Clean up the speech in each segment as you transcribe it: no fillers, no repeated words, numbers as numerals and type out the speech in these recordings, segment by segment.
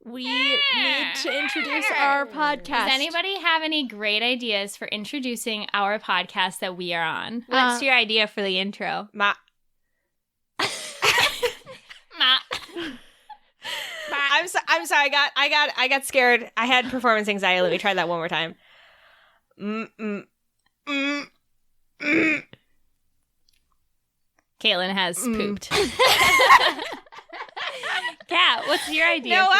we need to introduce our podcast. Does anybody have any great ideas for introducing our podcast that we are on? What's your idea for the intro? Ma. I'm sorry. I got scared. I had performance anxiety. Let me try that one more time. Caitlin has pooped. Kat, what's your idea No, for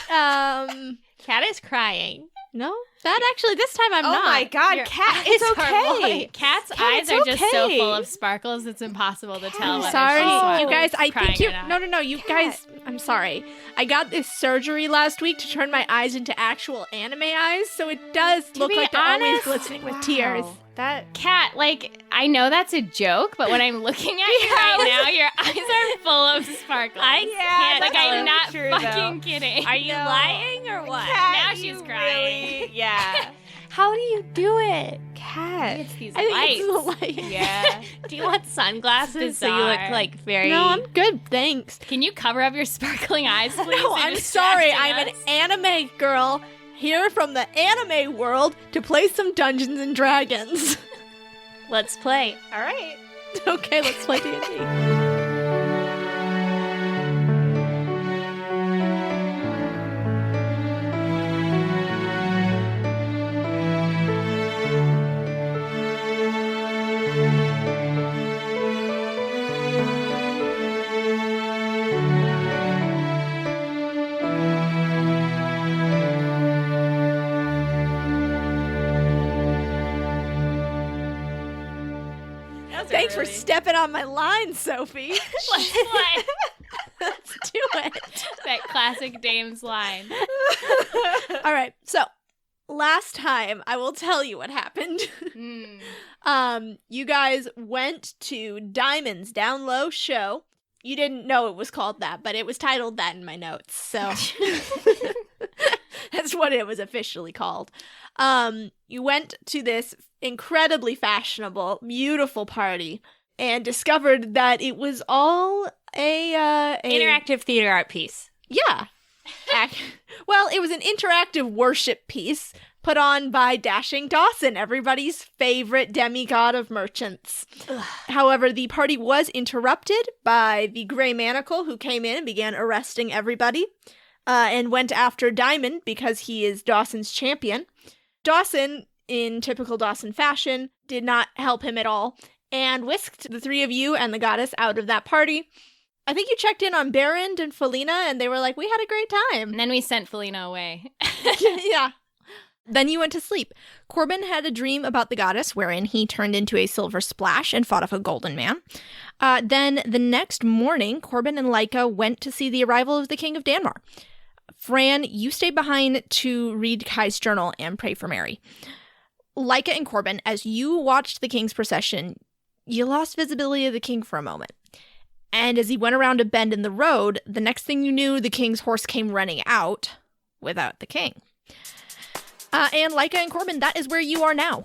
the intro? Kat is crying. No? That actually, this time I'm not. Oh my god, Kat, it's okay. Kat's eyes are just so full of sparkles, it's impossible to tell whether Sorry, she's you guys. I crying think you. or not. No. You guys. I'm sorry. I got this surgery last week to turn my eyes into actual anime eyes, so it does look be like they're always honest, glistening with tears. That Kat, like, I know that's a joke, but when I'm looking at you right now, your eyes are full of sparkles. I can't. Like, I'm not true, fucking kidding. Are you lying or what? Now she's crying. Really, yeah. How do you do it? Kat. It's these I think lights. it's the light. Yeah. Do you want sunglasses so you look, like, very... No, I'm good, thanks. Can you cover up your sparkling eyes, please? No, They're I'm sorry. distracting I'm an us. anime girl here from the anime world to play some Dungeons and Dragons. Let's play. All right. Okay, let's play D&D. Thanks for stepping on my line, Sophie. Let's play. Let's do it. That classic Dame's line. All right, so last time I will tell you what happened. You guys went to Diamond's Down Low show. You didn't know it was called that, but it was titled that in my notes, so that's what it was officially called. You went to this incredibly fashionable, beautiful party and discovered that it was all a Interactive theater art piece. Yeah. Well, it was an interactive worship piece put on by Dashing Dawson, everybody's favorite demigod of merchants. However, the party was interrupted by the Gray Manacle, who came in and began arresting everybody, and went after Diamond because he is Dawson's champion. Dawson, in typical Dawson fashion, did not help him at all, and whisked the three of you and the goddess out of that party. I think you checked in on Barrand and Felina, and they were like, we had a great time. And then we sent Felina away. Yeah. Then you went to sleep. Corbin had a dream about the goddess, wherein he turned into a silver splash and fought off a golden man. Then the next morning, Corbin and Laika went to see the arrival of the King of Danmar. Fran, you stayed behind to read Kai's journal and pray for Mary. Laika and Corbin, as you watched the king's procession, you lost visibility of the king for a moment. And as he went around a bend in the road, the next thing you knew, the king's horse came running out without the king. And Laika and Corbin, that is where you are now.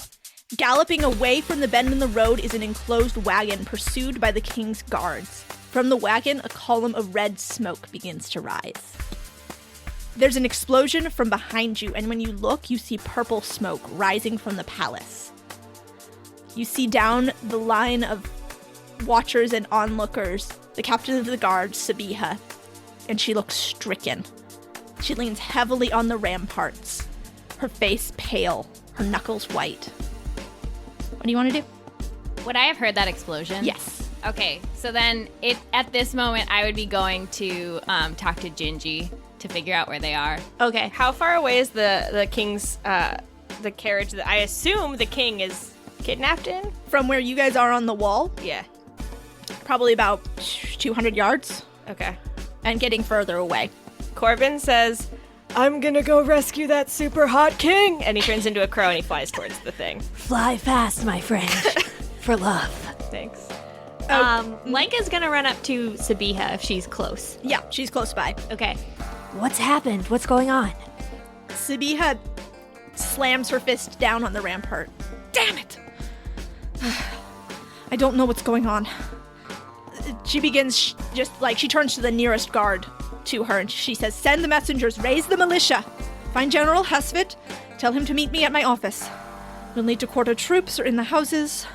Galloping away from the bend in the road is an enclosed wagon pursued by the king's guards. From the wagon, a column of red smoke begins to rise. There's an explosion from behind you, and when you look, you see purple smoke rising from the palace. You see down the line of watchers and onlookers, the captain of the guard, Sabiha, and she looks stricken. She leans heavily on the ramparts, her face pale, her knuckles white. What do you want to do? Would I have heard that explosion? Yes. Okay, so then at this moment, I would be going to talk to Gingy to figure out where they are. Okay. How far away is the king's the carriage that I assume the king is kidnapped in? From where you guys are on the wall, Yeah. probably about 200 yards, Okay. and getting further away. Corbin says, I'm gonna go rescue that super hot king! And he turns into a crow and he flies towards the thing. Fly fast, my friend. For love. Thanks. Laika's gonna run up to Sabiha if she's close. Yeah, she's close by. Okay. What's happened? What's going on? Sabiha slams her fist down on the rampart. Damn it! I don't know what's going on. She begins she turns to the nearest guard. to her, and she says, "Send the messengers, raise the militia. Find General Hesvit, tell him to meet me at my office. We'll need to quarter troops or in the houses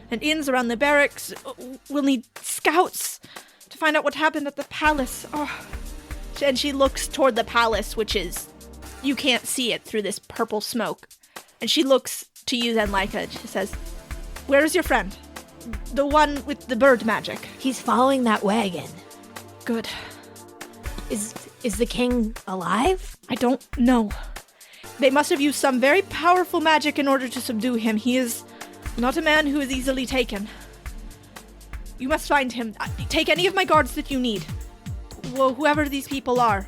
and inns around the barracks. We'll need scouts to find out what happened at the palace." Oh. And she looks toward the palace, which is, you can't see it through this purple smoke. And she looks to you then, Laika, and she says, "Where is your friend? The one with the bird magic." He's following that wagon. "Good. Is the king alive? I don't know. They must have used some very powerful magic in order to subdue him. He is not a man who is easily taken. You must find him. Take any of my guards that you need. Whoever these people are.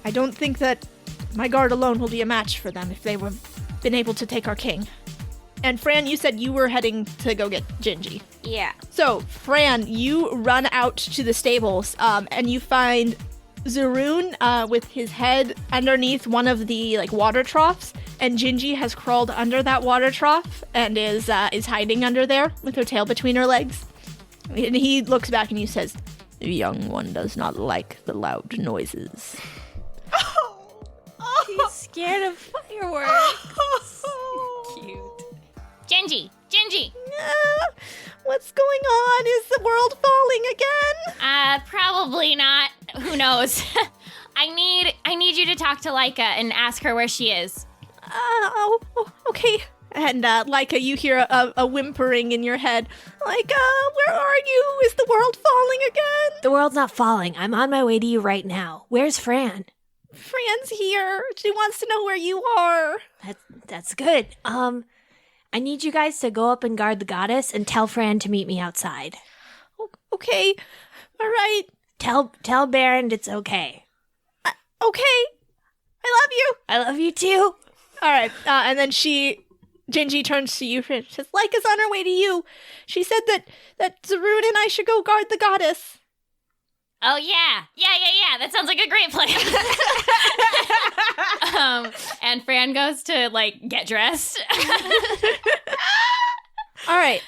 I don't think that my guard alone will be a match for them if they were been able to take our king." And Fran, you said you were heading to go get Gingy. Yeah. So, Fran, you run out to the stables, and you find Zaroon with his head underneath one of the water troughs, and Gingy has crawled under that water trough and is hiding under there with her tail between her legs. And he looks back and he says, "The young one does not like the loud noises." He's scared of fireworks. Cute. Gingy. What's going on? Is the world falling again? Probably not. Who knows? I need you to talk to Laika and ask her where she is. Okay. And Laika, you hear a whimpering in your head. Laika, where are you? Is the world falling again? The world's not falling. I'm on my way to you right now. Where's Fran? Fran's here. She wants to know where you are. That's good. I need you guys to go up and guard the goddess and tell Fran to meet me outside. Okay. All right. Tell Baron it's okay. Okay. I love you. I love you too. All right. And then Gingy turns to you and says, "Laika's on her way to you. She said that Zaroon and I should go guard the goddess." Oh, yeah. That sounds like a great plan. And Fran goes to, get dressed. All right.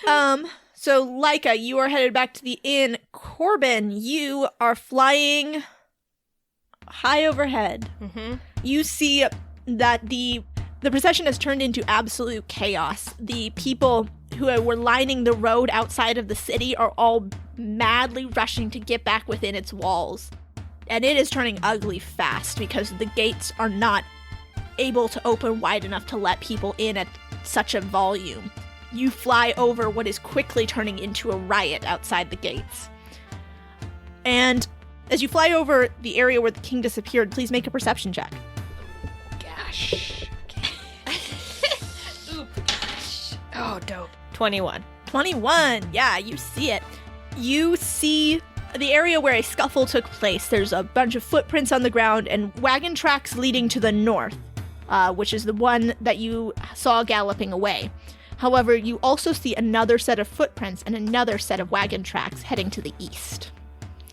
So, Laika, you are headed back to the inn. Corbin, you are flying high overhead. Mm-hmm. You see that the procession has turned into absolute chaos. The people who were lining the road outside of the city are all madly rushing to get back within its walls. And it is turning ugly fast because the gates are not able to open wide enough to let people in at such a volume. You fly over what is quickly turning into a riot outside the gates. And as you fly over the area where the king disappeared, please make a perception check. Gosh. Oop. Gosh. Oh, dope. 21. 21. Yeah, you see it. You see the area where a scuffle took place. There's a bunch of footprints on the ground and wagon tracks leading to the north, which is the one that you saw galloping away. However, you also see another set of footprints and another set of wagon tracks heading to the east.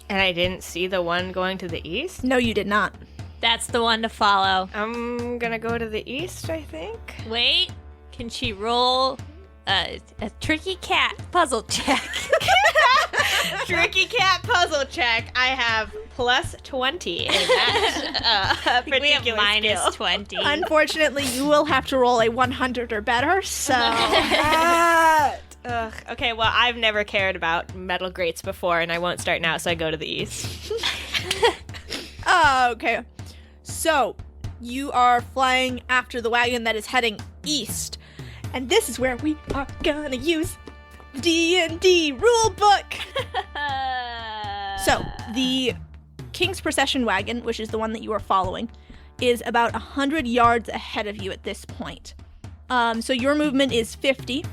And I didn't see the one going to the east? No, you did not. That's the one to follow. I'm gonna go to the east, I think. Wait, can she roll a tricky cat puzzle check? Tricky cat puzzle check. I have plus 20 in that particular we have minus skill. 20. Unfortunately, you will have to roll a 100 or better, so... Ugh. Okay, well, I've never cared about metal grates before, and I won't start now, so I go to the east. Okay. So, you are flying after the wagon that is heading east. And this is where we are gonna use the D&D rulebook. So, the King's Procession wagon, which is the one that you are following, is about 100 yards ahead of you at this point. So your movement is 50.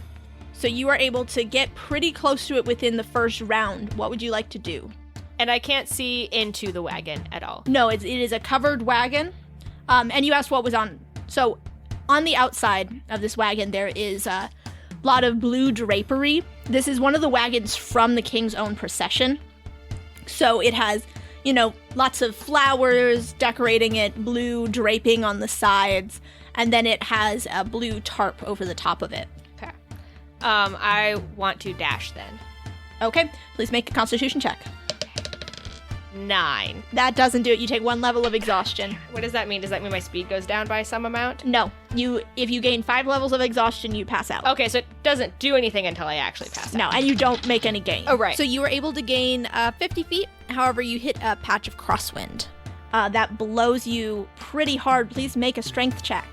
So you are able to get pretty close to it within the first round. What would you like to do? And I can't see into the wagon at all. No, it is a covered wagon. And you asked what was on. So on the outside of this wagon, there is a lot of blue drapery. This is one of the wagons from the king's own procession. So it has, you know, lots of flowers decorating it, blue draping on the sides, and then it has a blue tarp over the top of it. Okay. I want to dash then. Okay, please make a constitution check. 9. That doesn't do it. You take 1 level of exhaustion. What does that mean? Does that mean my speed goes down by some amount? No, if you gain 5 levels of exhaustion, you pass out. Okay, so it doesn't do anything until I actually pass out. No, and you don't make any gain. Oh, right. So you were able to gain 50 feet. However, you hit a patch of crosswind. That blows you pretty hard. Please make a strength check.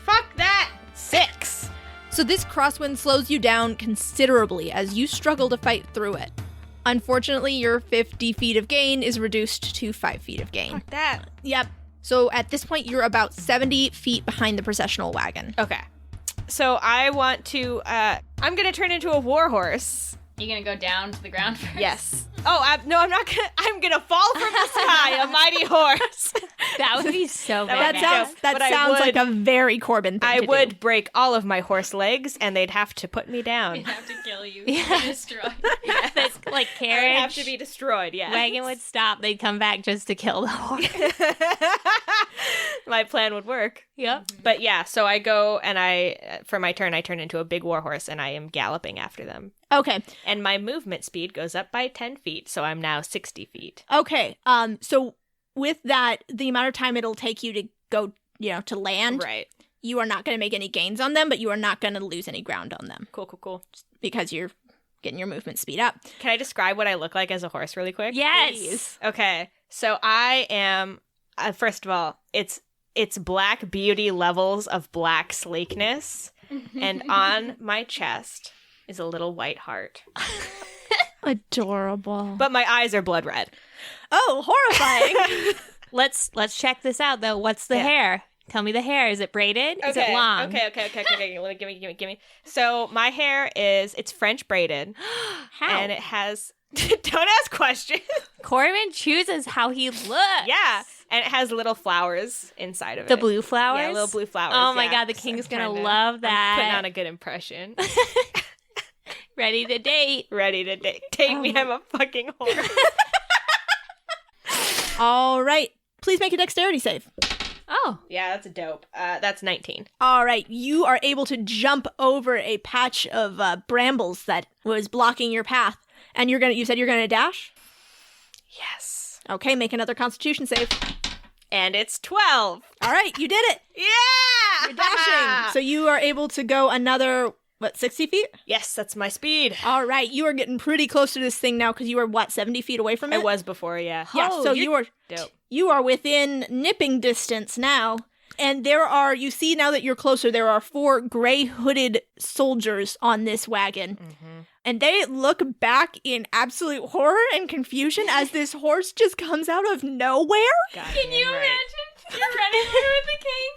Fuck that! 6. So this crosswind slows you down considerably as you struggle to fight through it. Unfortunately, your 50 feet of gain is reduced to 5 feet of gain. Fuck that. Yep. So at this point, you're about 70 feet behind the processional wagon. Okay. So I want to, I'm gonna turn into a warhorse. You gonna go down to the ground first? Yes. Oh, I'm not gonna, I'm gonna fall from the sky, a mighty horse. That would be so That bad. would That But I sounds would- like a very Corbin thing I to would do. break all of my horse legs, and they'd have to put me down. We'd have to kill you. Yeah. Destroy. This, like, I'd carriage have to be destroyed, yeah. wagon would stop. They'd come back just to kill the horse. My plan would work. Yep. But yeah, so I go and for my turn, I turn into a big warhorse and I am galloping after them. Okay. And my movement speed goes up by 10 feet, so I'm now 60 feet. Okay. So with that, the amount of time it'll take you to go, to land, Right. you are not going to make any gains on them, but you are not going to lose any ground on them Cool. because you're getting your movement speed up. Can I describe what I look like as a horse really quick? Yes. Okay. So I am, first of all, it's black beauty levels of black sleekness. And on my chest is a little white heart. Adorable. But my eyes are blood red. Oh, horrifying. Let's check this out though. What's the Yeah. hair? Tell me the hair. Is it braided? Is it long? Okay. Give me. So my hair it's French braided. How? And it has, don't ask questions. Corbin chooses how he looks. Yeah. And it has little flowers inside of it. The blue flowers? Yeah, little blue flowers. Oh my yeah. God, the So king's I'm gonna trying to- love I'm that. putting on a good impression. Ready to date. Ready to take me. I'm a fucking horse. All right. Please make a dexterity save. Oh. Yeah, that's a dope. That's 19. All right. You are able to jump over a patch of brambles that was blocking your path. And you said you're going to dash? Yes. Okay, make another constitution save. And it's 12. All right, you did it. Yeah! You're dashing. So you are able to go another, 60 feet? Yes, that's my speed. All right, you are getting pretty close to this thing now because you are, 70 feet away from it? I was before, yeah. Yeah, Oh, so you're Dope. you are within nipping distance now. And you see now that you're closer, there are 4 gray hooded soldiers on this wagon. Mm-hmm. And they look back in absolute horror and confusion as this horse just comes out of nowhere. Can you imagine? You're running through with the king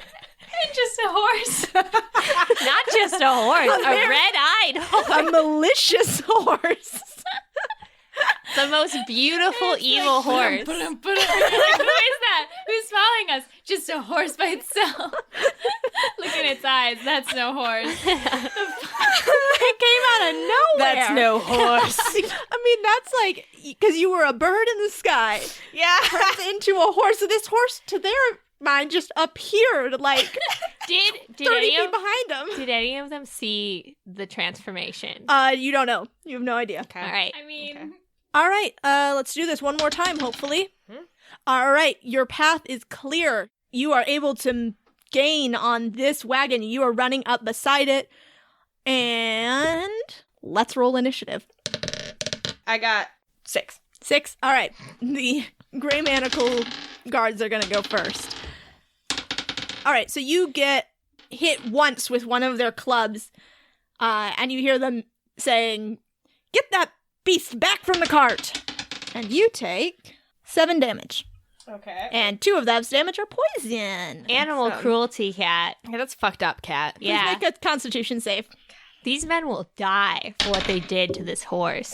and just a horse. Not just a horse, a red-eyed horse. A malicious horse. The most beautiful evil horse. Who is that? Who's following us? Just a horse by itself. Look at its eyes. That's no horse. It came out of nowhere. That's no horse. I mean, that's like, because you were a bird in the sky. Yeah. Turns into a horse. So this horse, to their mind, just appeared like Did 30 any feet of behind them. did any of them see the transformation? You don't know. You have no idea. Okay. All right. I mean, Okay. All right, let's do this one more time, hopefully. All right, your path is clear. You are able to gain on this wagon. You are running up beside it. And let's roll initiative. I got 6. 6. All right, the Gray Manacle guards are going to go first. All right, so you get hit once with one of their clubs, and you hear them saying, "Get that beast back from the cart!" And you take 7 damage. Okay. And 2 of those damage are poison. Animal cruelty, cat. Yeah, that's fucked up, cat. Please Yeah. make a constitution save. These men will die for what they did to this horse.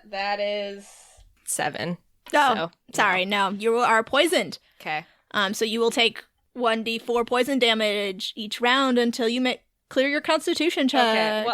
That is 7. Oh, So, sorry, no. You are poisoned. Okay. So you will take 1d4 poison damage each round until you clear your constitution check.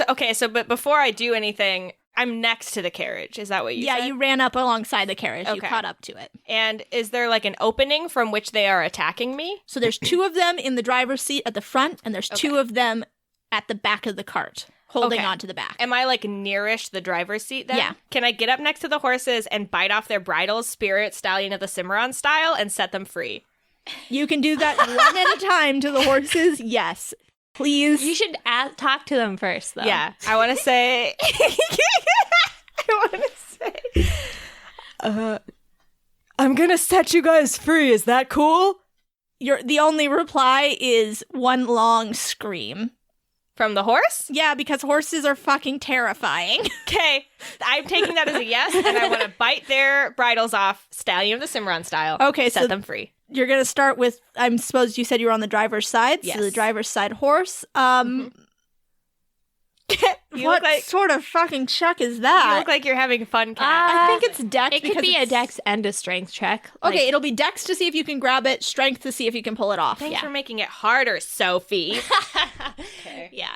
Okay. Well, but before I do anything, I'm next to the carriage. Is that what you said? you ran up alongside the carriage. You Okay. caught up to it. And is there like an opening from which they are attacking me? So there's 2 of them in the driver's seat at the front, and there's 2 of them at the back of the cart. holding Okay. onto the back. Am I like nearish the driver's seat then? Yeah. Can I get up next to the horses and bite off their bridles, spirit stallion of the Cimarron style, and set them free? You can do that one at a time to the horses. Yes. Please. You should talk to them first, though. Yeah. I want to say. I'm gonna set you guys free. Is that cool? The only reply is one long scream. From the horse? Yeah, because horses are fucking terrifying. Okay. I'm taking that as a yes, and I want to bite their bridles off, stallion of the Cimarron style. Okay, set so them free. You're going to start with, I suppose you said you were on the driver's side. Yes. So the driver's side horse. You What look like sort of fucking check is you that? look like you're having fun, cat. I think it's dex. It could because be a it's- dex and a strength check. Okay, it'll be dex to see if you can grab it, strength to see if you can pull it off. Thanks for making it harder, Sophie. Yeah.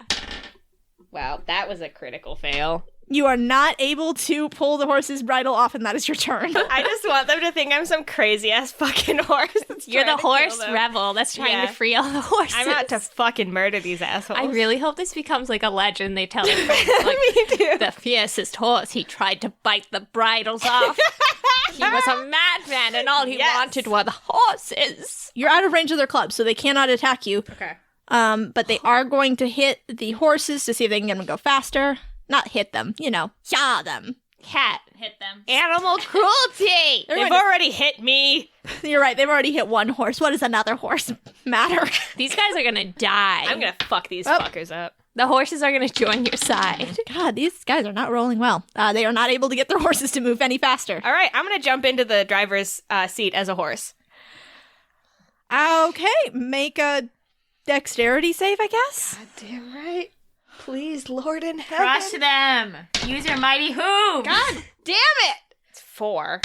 Wow, that was a critical fail. You are not able to pull the horse's bridle off, and that is your turn. I just want them to think I'm some crazy ass fucking horse. That's You're trying the to kill horse them. rebel that's trying Yeah. to free all the horses. I'm out to fucking murder these assholes. I really hope this becomes like a legend they tell their friends. Like, Me too. the fiercest horse, he tried to bite the bridles off. He was a madman, and all he Yes. wanted were the horses. You're out of range of their club, so they cannot attack you. Okay. But they are going to hit the horses to see if they can get them to go faster. Not hit them, yaw them. Cat. Hit them. Animal cruelty. They're They've going to- already hit me. You're right, they've already hit one horse. What does another horse matter? These guys are gonna die. I'm gonna fuck these Oh. fuckers up. The horses are gonna join your side. God, these guys are not rolling well. They are not able to get their horses to move any faster. All right, I'm gonna jump into the driver's seat as a horse. Okay, make a dexterity save, I guess. Damn right. Please, Lord in heaven. Crush them. Use your mighty hooves. God damn it! It's 4.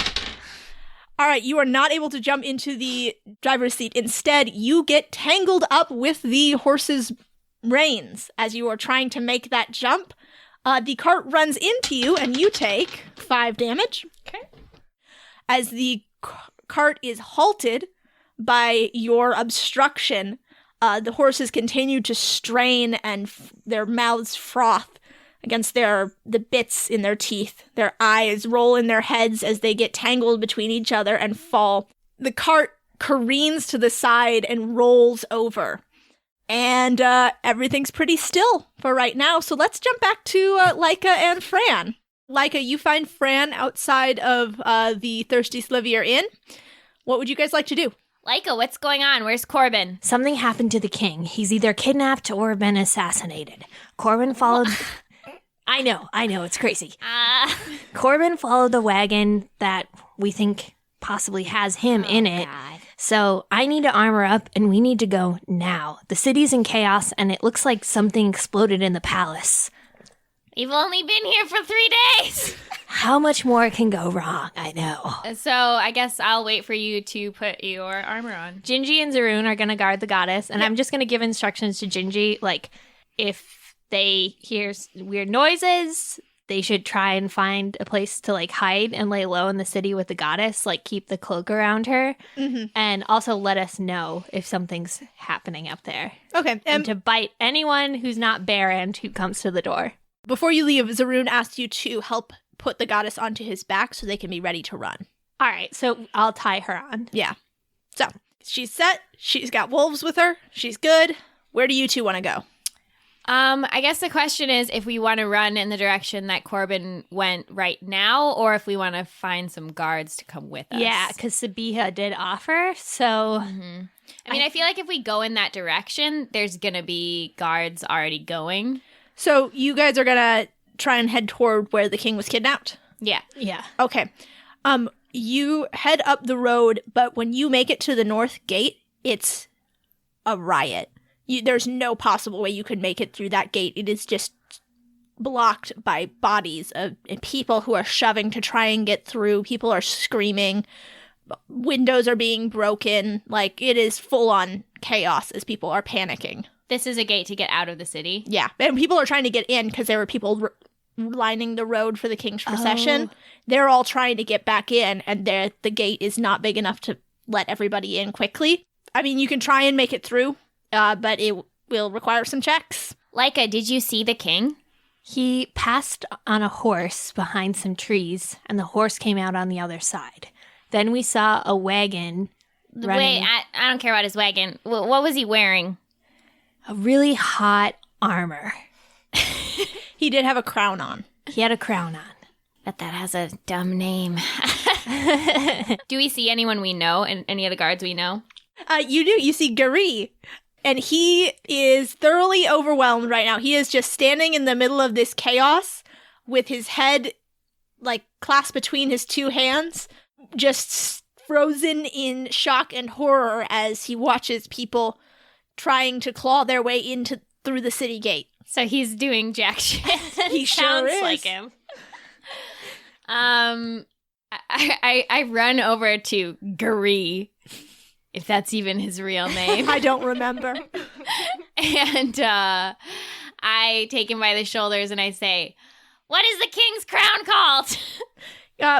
All right, you are not able to jump into the driver's seat. Instead, you get tangled up with the horse's reins as you are trying to make that jump. The cart runs into you, and you take 5 damage. Okay. As the cart is halted by your obstruction, the horses continue to strain and their mouths froth against the bits in their teeth. Their eyes roll in their heads as they get tangled between each other and fall. The cart careens to the side and rolls over. And everything's pretty still for right now. So let's jump back to Laika and Fran. Laika, you find Fran outside of the Thirsty Slivier Inn. What would you guys like to do? Laika, what's going on? Where's Corbin? Something happened to the king. He's either kidnapped or been assassinated. Corbin followed. I know, it's crazy. Corbin followed the wagon that we think possibly has him in it. So I need to armor up and we need to go now. The city's in chaos and it looks like something exploded in the palace. You've only been here for 3 days. How much more can go wrong? I know. So I guess I'll wait for you to put your armor on. Gingy and Zaroon are going to guard the goddess, and I'm just going to give instructions to Gingy, like, if they hear weird noises, they should try and find a place to, like, hide and lay low in the city with the goddess, like, keep the cloak around her, and also let us know if something's happening up there. Okay, And to bite anyone who's not Baron who comes to the door. before you leave, Zaroon asked you to help put the goddess onto his back so they can be ready to run. All right, so I'll tie her on. Yeah. So, she's set. She's got wolves with her. She's good. Where do you two want to go? I guess the question is if we want to run in the direction that Corbin went right now, or if we want to find some guards to come with us. Yeah, because Sabiha did offer, so... I mean, I feel like if we go in that direction, there's going to be guards already going. So, you guys are going to try and head toward where the king was kidnapped? Yeah. Yeah. Okay. You head up the road, but when you make it to the north gate, it's a riot. There's no possible way you could make it through that gate. It is just blocked by bodies of people who are shoving to try and get through. People are screaming. Windows are being broken. Like, it is full-on chaos as people are panicking. This is a gate to get out of the city. Yeah, and people are trying to get in because there were people lining the road for the king's procession. They're all trying to get back in, and the gate is not big enough to let everybody in quickly. I mean, you can try and make it through, but it will require some checks. Laika, did you see the king? He passed on a horse behind some trees, and the horse came out on the other side. Then we saw a wagon running. Wait, I don't care about his wagon. What was he wearing? A really hot armor. He did have a crown on. He had a crown on. But that has a dumb name. Do we see anyone we know and any of the guards we know? You do. You see Gary, and he is thoroughly overwhelmed right now. He is just standing in the middle of this chaos with his head, like, clasped between his two hands, just frozen in shock and horror as he watches people trying to claw their way through the city gate. So he's doing jack shit. He sure Sounds is. like him. I run over to Gary, if that's even his real name. I don't remember. And I take him by the shoulders and I say, "What is the king's crown called?"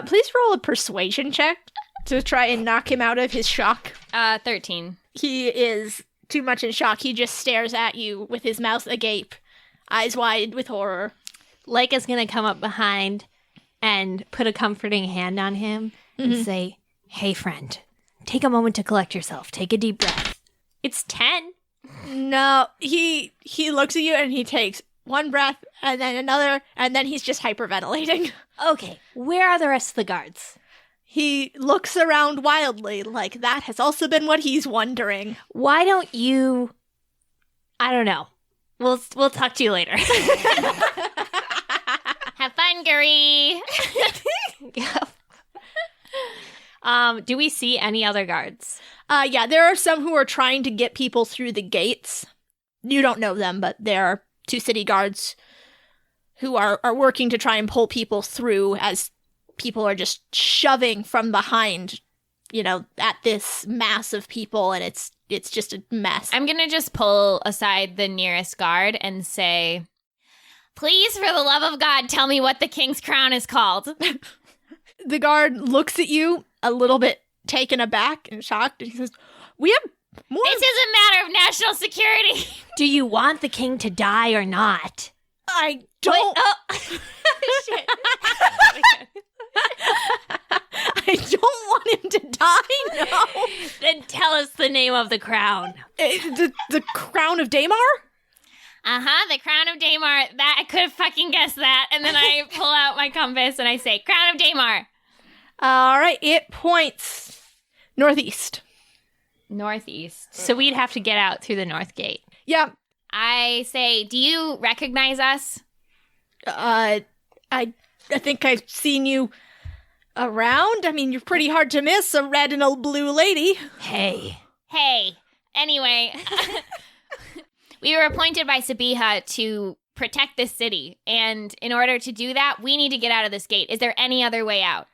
Please roll a persuasion check to try and knock him out of his shock. 13. He is too much in shock. He just stares at you with his mouth agape, eyes wide with horror. Laika's going to come up behind and put a comforting hand on him and say, "Hey, friend, take a moment to collect yourself. Take a deep breath. It's 10. No, he looks at you and he takes one breath and then another, and then he's just hyperventilating. Okay, where are the rest of the guards? He looks around wildly, like that has also been what he's wondering. Why don't you... I don't know. We'll talk to you later. Have fun, Gary. Do we see any other guards? Yeah, there are some who are trying to get people through the gates. You don't know them, but there are 2 city guards who are working to try and pull people through as people are just shoving from behind, at this mass of people, and it's just a mess. I'm going to just pull aside the nearest guard and say, "Please, for the love of God, tell me what the king's crown is called." The guard looks at you a little bit taken aback and shocked, and he says, "We have more." This is a matter of national security. Do you want the king to die or not? I don't. Oh. Shit. I don't want him to die. No. Then tell us the name of the crown. The crown of Damar? The crown of Damar. That I could have fucking guessed that. And then I pull out my compass and I say, "Crown of Damar." All right, it points northeast. Northeast. So we'd have to get out through the north gate. Yeah. I say, "Do you recognize us?" I think I've seen you around. I mean, you're pretty hard to miss, a red and a blue lady. Hey. Anyway, we were appointed by Sabiha to protect this city. And in order to do that, we need to get out of this gate. Is there any other way out?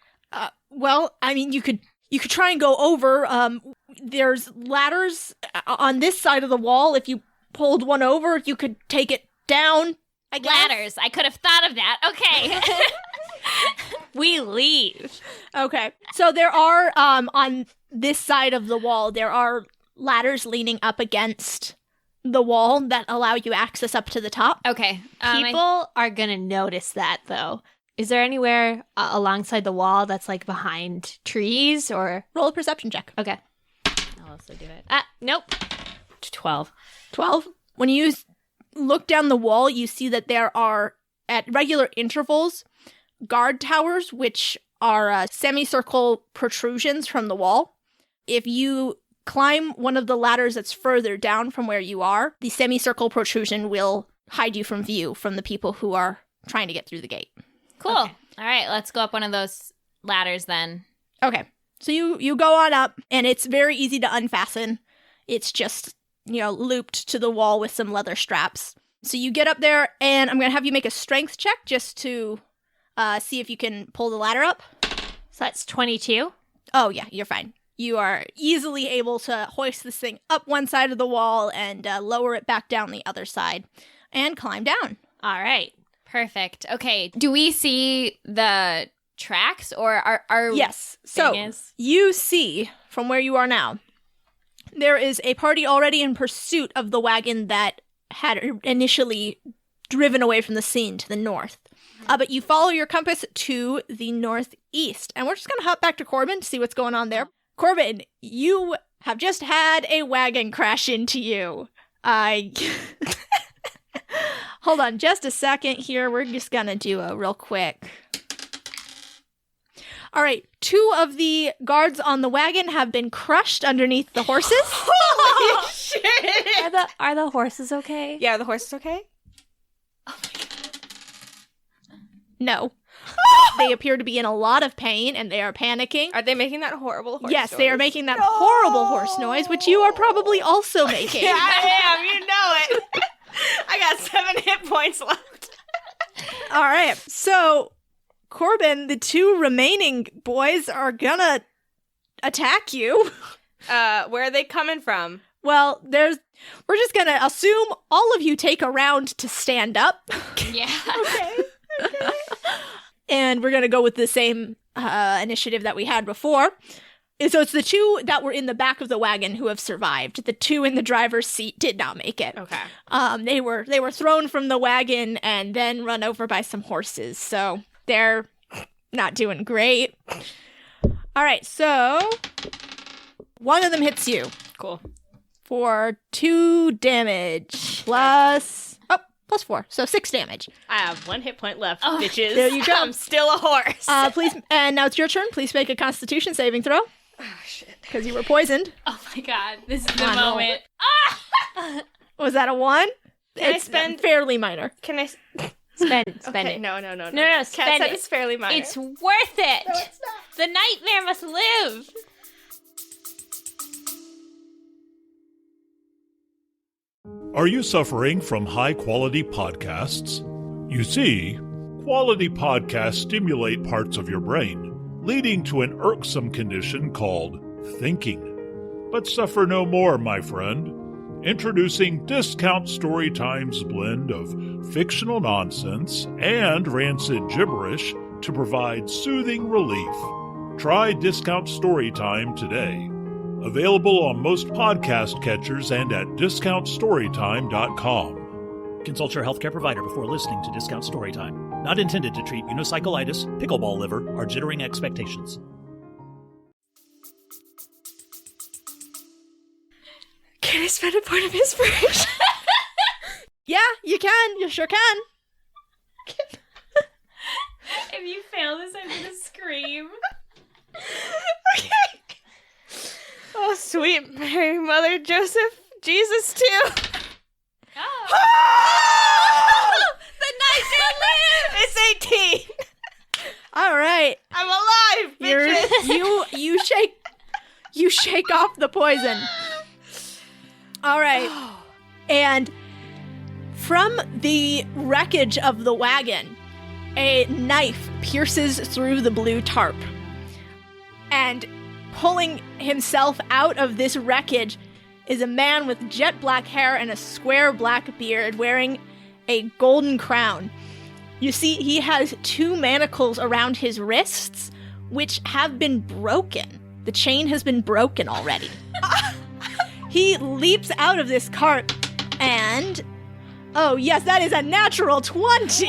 Well, I mean, you could try and go over. There's ladders on this side of the wall. If you pulled one over, you could take it down. I guess. Ladders. I could have thought of that. Okay. We leave. Okay. So there are, on this side of the wall, there are ladders leaning up against the wall that allow you access up to the top. Okay. People are going to notice that, though. Is there anywhere alongside the wall that's, like, behind trees or... Roll a perception check. Okay. I'll also do it. Nope. 12. 12. When you look down the wall, you see that there are, at regular intervals, guard towers, which are semicircle protrusions from the wall. If you climb one of the ladders that's further down from where you are, the semicircle protrusion will hide you from view from the people who are trying to get through the gate. Cool. Okay. All right, let's go up one of those ladders then. Okay. So you go on up, and it's very easy to unfasten. It's just, looped to the wall with some leather straps. So you get up there, and I'm going to have you make a strength check just to see if you can pull the ladder up. So that's 22. Oh, yeah, you're fine. You are easily able to hoist this thing up one side of the wall and lower it back down the other side and climb down. All right. Perfect. Okay. Do we see the tracks or our Yes. So you see from where you are now, there is a party already in pursuit of the wagon that had initially driven away from the scene to the north. But you follow your compass to the northeast. And we're just going to hop back to Corbin to see what's going on there. Corbin, you have just had a wagon crash into you. Hold on just a second here. We're just going to do a real quick. All right. 2 of the guards on the wagon have been crushed underneath the horses. Holy shit! Are the horses okay? Yeah, are the horses okay? No. They appear to be in a lot of pain and they are panicking. Are they making that horrible horse Yes, noise? they are making that horrible horse noise, which you are probably also making. Yeah, I am. You know it. I got 7 hit points left. All right. So, Corbin, the 2 remaining boys are gonna attack you. Where are they coming from? Well, we're just gonna assume all of you take a round to stand up. Yeah. Okay. And we're gonna go with the same initiative that we had before. And so it's the 2 that were in the back of the wagon who have survived. The 2 in the driver's seat did not make it. Okay. They were thrown from the wagon and then run over by some horses. So they're not doing great. All right, so one of them hits you Cool. for 2 damage plus 4, so 6 damage. I have 1 hit point left, Oh, bitches. there you go. I'm still a horse. Please, and now it's your turn. Please make a Constitution saving throw oh, shit. because you were poisoned. Oh my god, this is the I know. moment. Was that a 1? Can I It's spend- fairly minor. Can I... Spend Okay, it. no. No, Kat spend said it. it's fairly minor. It's worth it. No, it's not. The nightmare must live. Are you suffering from high-quality podcasts? You see, quality podcasts stimulate parts of your brain, leading to an irksome condition called thinking. But suffer no more, my friend. Introducing Discount Storytime's blend of fictional nonsense and rancid gibberish to provide soothing relief. Try Discount Storytime today. Available on most podcast catchers and at discountstorytime.com. Consult your healthcare provider before listening to Discount Storytime. Not intended to treat unicyclitis, pickleball liver, or jittering expectations. Can I spend a point of inspiration? Yeah, you can. You sure can. If you fail this, I'm gonna scream. Okay. Oh, sweet Mary, Mother, Joseph, Jesus, too. Oh. The nightmare lives. It's 18. All right. I'm alive, bitches. You shake off the poison. All right. And from the wreckage of the wagon, a knife pierces through the blue tarp. And pulling himself out of this wreckage is a man with jet black hair and a square black beard wearing a golden crown. You see, he has 2 manacles around his wrists, which have been broken. The chain has been broken already. He leaps out of this cart and... Oh, yes, that is a natural 20!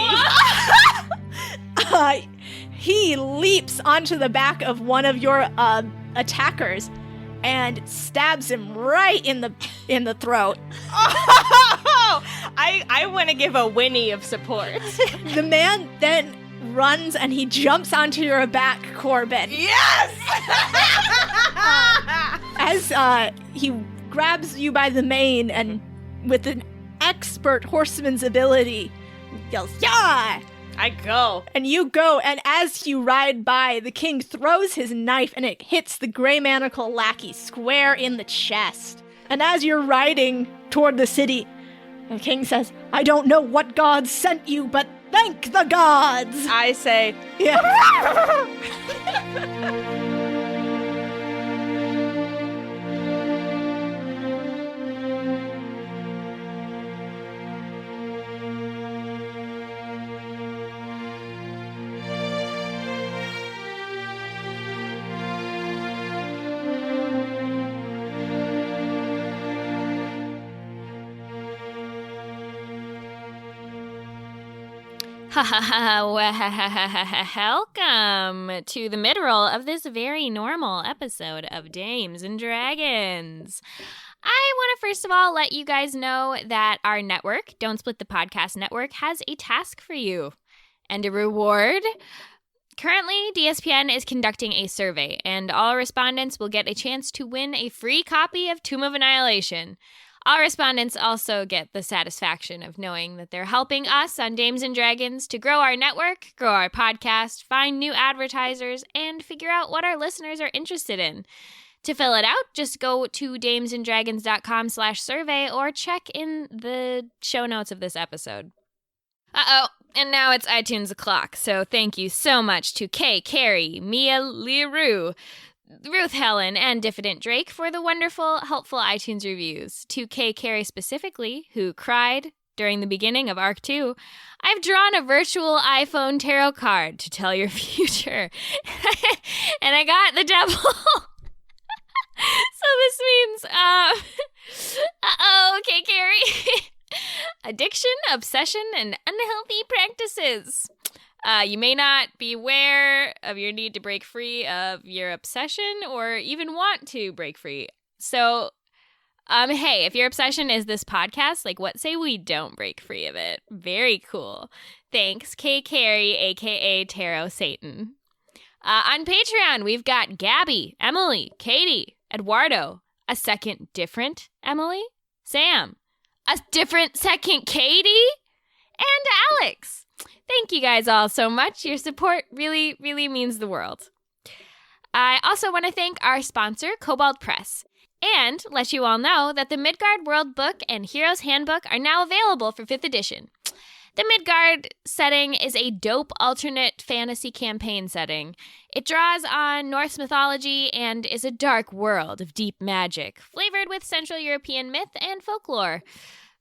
He leaps onto the back of one of your attackers and stabs him right in the throat. Oh, I want to give a whinny of support. The man then runs and he jumps onto your back, Corbin. Yes! As he grabs you by the mane and with an expert horseman's ability, yells, "Yeah!" I go. And you go, and as you ride by, the king throws his knife and it hits the gray manacle lackey square in the chest. And as you're riding toward the city, the king says, "I don't know what gods sent you, but thank the gods!" I say, Yeah. Welcome to the mid-roll of this very normal episode of Dames and Dragons. I want to first of all let you guys know that our network, Don't Split the Podcast Network, has a task for you and a reward. Currently, DSPN is conducting a survey, and all respondents will get a chance to win a free copy of Tomb of Annihilation. All respondents also get the satisfaction of knowing that they're helping us on Dames and Dragons to grow our network, grow our podcast, find new advertisers, and figure out what our listeners are interested in. To fill it out, just go to damesanddragons.com/survey or check in the show notes of this episode. And now it's iTunes o'clock, so thank you so much to Kay, Carrie, Mia Leroux, Ruth Helen, and Diffident Drake for the wonderful, helpful iTunes reviews. To Kay Carey specifically, who cried during the beginning of Arc 2, I've drawn a virtual iPhone tarot card to tell your future. And I got the devil. So this means, Kay Carey. Addiction, obsession, and unhealthy practices. You may not be aware of your need to break free of your obsession or even want to break free. So, hey, if your obsession is this podcast, what say we don't break free of it? Very cool. Thanks, Kay Carey, a.k.a. Tarot Satan. On Patreon, we've got Gabby, Emily, Katie, Eduardo, a second different Emily, Sam, a different second Katie, and Alex. Thank you guys all so much. Your support really, really means the world. I also want to thank our sponsor, Cobalt Press, and let you all know that the Midgard World Book and Hero's Handbook are now available for 5th edition. The Midgard setting is a dope alternate fantasy campaign setting. It draws on Norse mythology and is a dark world of deep magic, flavored with Central European myth and folklore.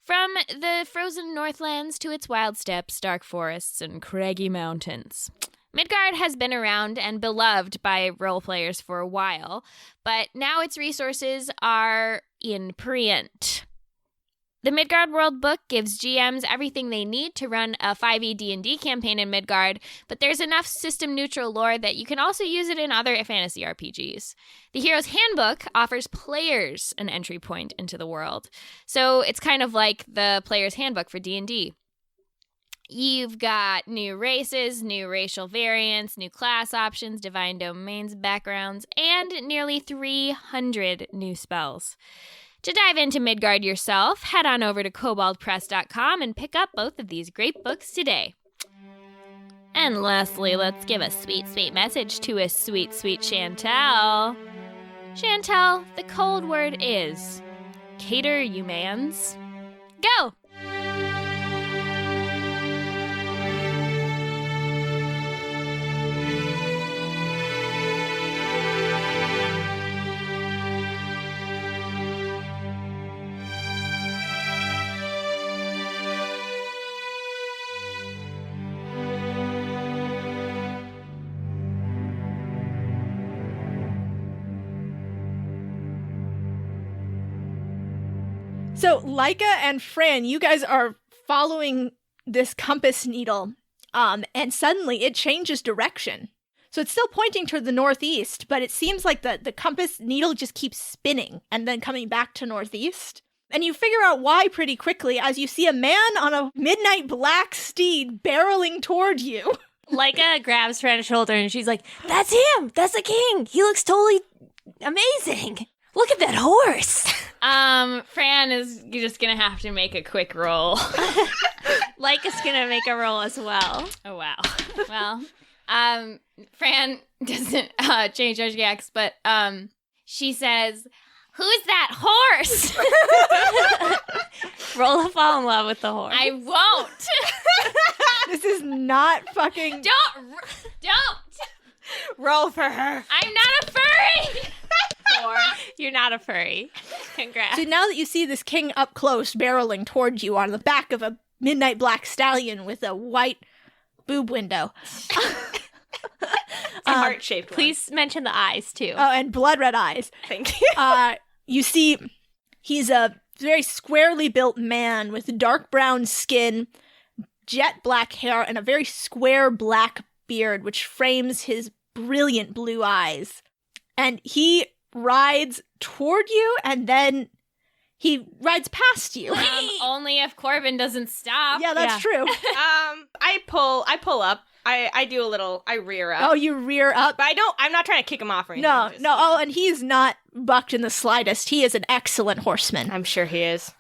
From the frozen Northlands to its wild steppes, dark forests, and craggy mountains. Midgard has been around and beloved by role players for a while, but now its resources are in print. The Midgard World Book gives GMs everything they need to run a 5e D&D campaign in Midgard, but there's enough system-neutral lore that you can also use it in other fantasy RPGs. The Hero's Handbook offers players an entry point into the world, so it's kind of like the Player's Handbook for D&D. You've got new races, new racial variants, new class options, divine domains backgrounds, and nearly 300 new spells. To dive into Midgard yourself, head on over to cobaltpress.com and pick up both of these great books today. And lastly, let's give a sweet, sweet message to a sweet, sweet Chantel. Chantel, the code word is cater, you mans. Go! So Laika and Fran, you guys are following this compass needle, and suddenly it changes direction. So it's still pointing toward the northeast, but it seems like the compass needle just keeps spinning and then coming back to northeast. And you figure out why pretty quickly as you see a man on a midnight black steed barreling toward you. Laika grabs Fran's shoulder and she's like, "That's him! That's the king! He looks totally amazing! Look at that horse!" Fran is just gonna have to make a quick roll. Laika's gonna make a roll as well. Oh, wow. Well, Fran doesn't change her reacts, but she says, "Who's that horse?" Roll to fall in love with the horse. I won't. This is not fucking... Don't. Roll for her. I'm not a furry. You're not a furry. Congrats. So now that you see this king up close barreling toward you on the back of a midnight black stallion with a white boob window. A heart-shaped one. Please mention the eyes, too. Oh, and blood red eyes. Thank you. You see he's a very squarely built man with dark brown skin, jet black hair and a very square black beard, which frames his brilliant blue eyes. And he rides toward you, and then he rides past you. Only if Corbin doesn't stop. Yeah, that's true. I pull up. I do a little, I rear up. Oh, you rear up? But I'm not trying to kick him off or anything. No, Just, no. Oh, and he's not bucked in the slightest. He is an excellent horseman. I'm sure he is.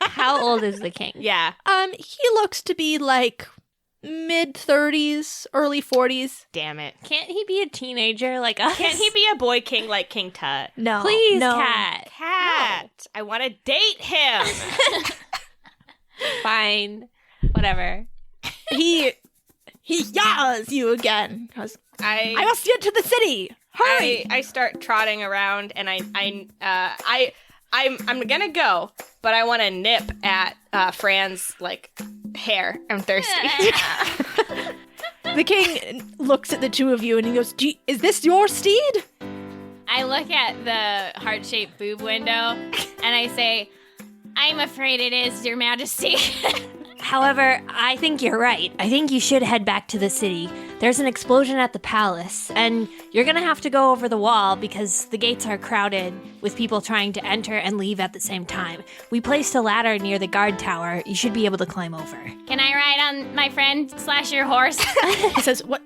How old is the king? Yeah. He looks to be like mid-30s, early 40s. Damn it. Can't he be a teenager like us? Can he be a boy king like King Tut? No. Please, no. Cat. Cat. I want to date him. Fine. Whatever. He yells you again. Goes, I I must get to the city. Hurry! I start trotting around, and I'm gonna go, but I want to nip at Fran's like hair. I'm thirsty. The king looks at the two of you and he goes, is this your steed? I look at the heart-shaped boob window and I say, I'm afraid it is, Your Majesty. However, I think you're right. I think you should head back to the city. There's an explosion at the palace, and you're gonna have to go over the wall because the gates are crowded with people trying to enter and leave at the same time. We placed a ladder near the guard tower. You should be able to climb over. Can I ride on my friend / your horse? He says, what?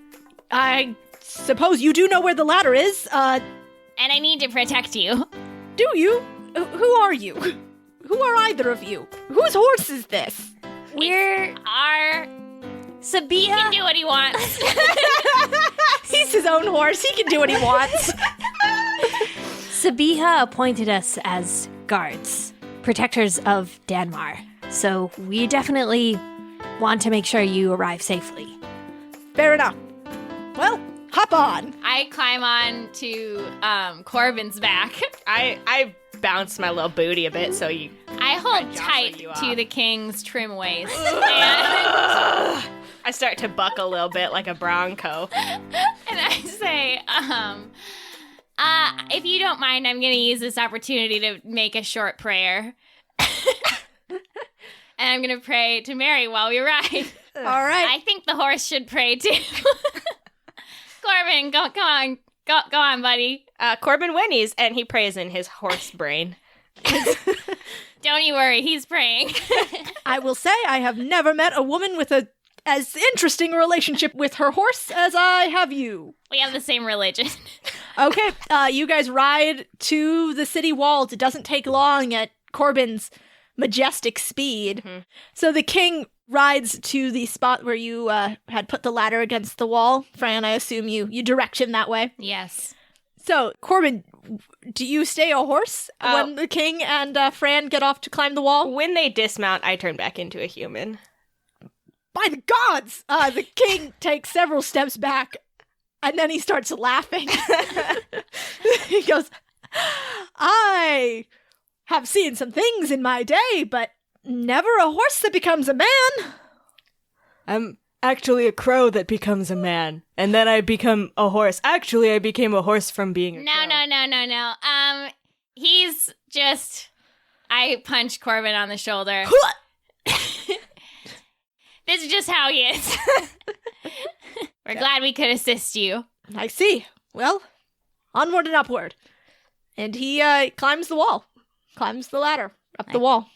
I suppose you do know where the ladder is. And I need to protect you. Do you? Who are you? Who are either of you? Whose horse is this? We're Our Sabia. can do what he wants. He's his own horse. He can do what he wants. Sabiha appointed us as guards, protectors of Danmar. So we definitely want to make sure you arrive safely. Fair enough. Well, hop on. I climb on to Corbin's back. I bounce my little booty a bit, so you. I hold jostle tight you to off. the king's trim waist. and I start to buck a little bit like a bronco. I say, if you don't mind, I'm going to use this opportunity to make a short prayer. And I'm going to pray to Mary while we ride. All right. I think the horse should pray too. Corbin, go on, buddy. Corbin whinnies, and he prays in his horse brain. Don't you worry, he's praying. I will say I have never met a woman with as interesting a relationship with her horse as I have you. We have the same religion. Okay, you guys ride to the city walls. It doesn't take long at Corbin's majestic speed. Mm-hmm. So the king rides to the spot where you had put the ladder against the wall. Fran, I assume you direct him that way. Yes. So, Corbin, do you stay a horse when the king and Fran get off to climb the wall? When they dismount, I turn back into a human. By the gods! The king takes several steps back, and then he starts laughing. He goes, I have seen some things in my day, but never a horse that becomes a man. I'm actually a crow that becomes a man, and then I become a horse. Actually, I became a horse from being a crow. No. He's just... I punch Corbin on the shoulder. This is just how he is. We're glad we could assist you. I see. Well, onward and upward. And he climbs the wall. Climbs the ladder up the wall.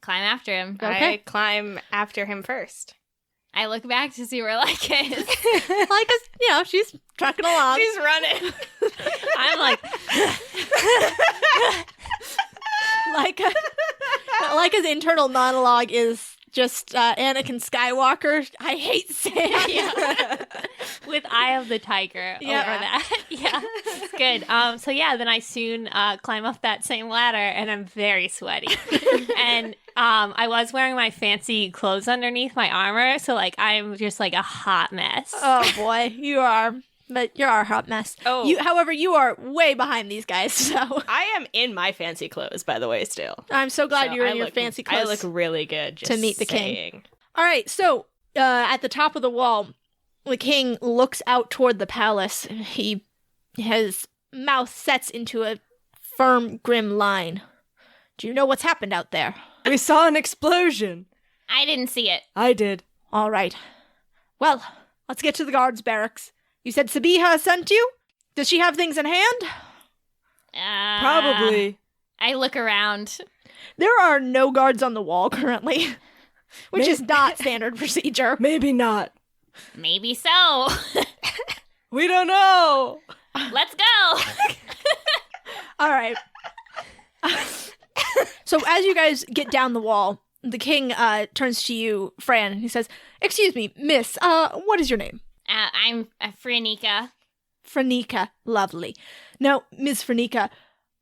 Climb after him. Okay. I climb after him first. I look back to see where Laika is. Laika's, she's trucking along. She's running. I'm like, Laika's internal monologue is just Anakin Skywalker. I hate Sam. with Eye of the Tiger over that. Yeah, it's good. So yeah, then I soon climb up that same ladder, and I'm very sweaty. And I was wearing my fancy clothes underneath my armor, so like I'm just like a hot mess. Oh boy, you are. But you're a hot mess. Oh. However, you are way behind these guys, so I am in my fancy clothes, by the way, still. I'm so glad So you're in I your look- fancy clothes. I look really good just to meet the king. saying. All right, so at the top of the wall, the king looks out toward the palace. His mouth sets into a firm, grim line. Do you know what's happened out there? We saw an explosion. I didn't see it. I did. All right. Well, let's get to the guards' barracks. You said Sabiha sent you? Does she have things in hand? Probably. I look around. There are no guards on the wall currently, which is not standard procedure. Maybe not. Maybe so. We don't know. Let's go. All right. So as you guys get down the wall, the king turns to you, Fran, and he says, "Excuse me, miss, what is your name?" I'm Franika. Franika. Lovely. Now, Miss Franika,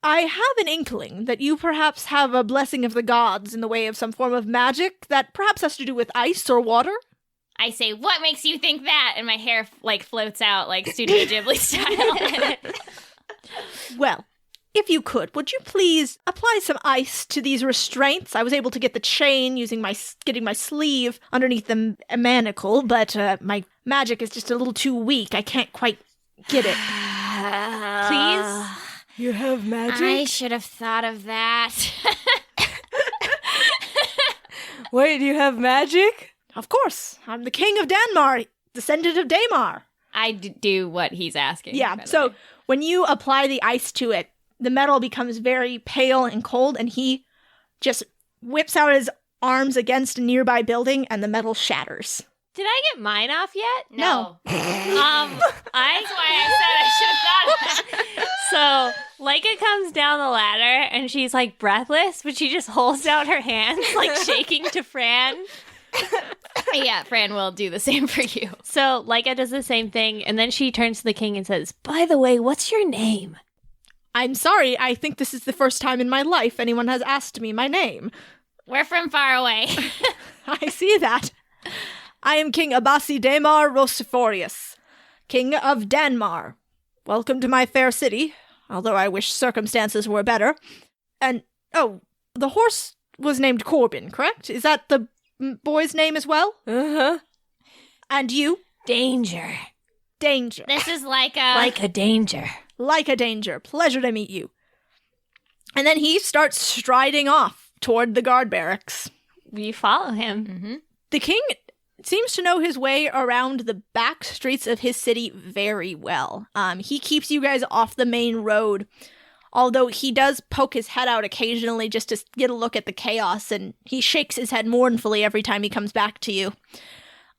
I have an inkling that you perhaps have a blessing of the gods in the way of some form of magic that perhaps has to do with ice or water? I say, what makes you think that? And my hair, floats out like Studio Ghibli style. Well, if you could, would you please apply some ice to these restraints? I was able to get the chain getting my sleeve underneath the manacle, but my magic is just a little too weak. I can't quite get it. Please? You have magic? I should have thought of that. Wait, you have magic? Of course. I'm the king of Danmar, descendant of Daimar. I do what he's asking. Yeah, by the so way. when you apply the ice to it, the metal becomes very pale and cold, and he just whips out his arms against a nearby building, and the metal shatters. Did I get mine off yet? No. That's why I said I should have thought of that. So Laika comes down the ladder and she's like breathless, but she just holds out her hands, like shaking to Fran. Yeah, Fran will do the same for you. So Laika does the same thing, and then she turns to the king and says, "By the way, what's your name?" I'm sorry, I think this is the first time in my life anyone has asked me my name. We're from far away. I see that. I am King Abasi Daimar Rosiforius, King of Danmar. Welcome to my fair city, although I wish circumstances were better. And, the horse was named Corbin, correct? Is that the boy's name as well? Uh-huh. And you? Danger. Danger. This is like Like a danger. Like a danger. Pleasure to meet you. And then he starts striding off toward the guard barracks. We follow him. Mm-hmm. The king seems to know his way around the back streets of his city very well. He keeps you guys off the main road, although he does poke his head out occasionally just to get a look at the chaos, and he shakes his head mournfully every time he comes back to you.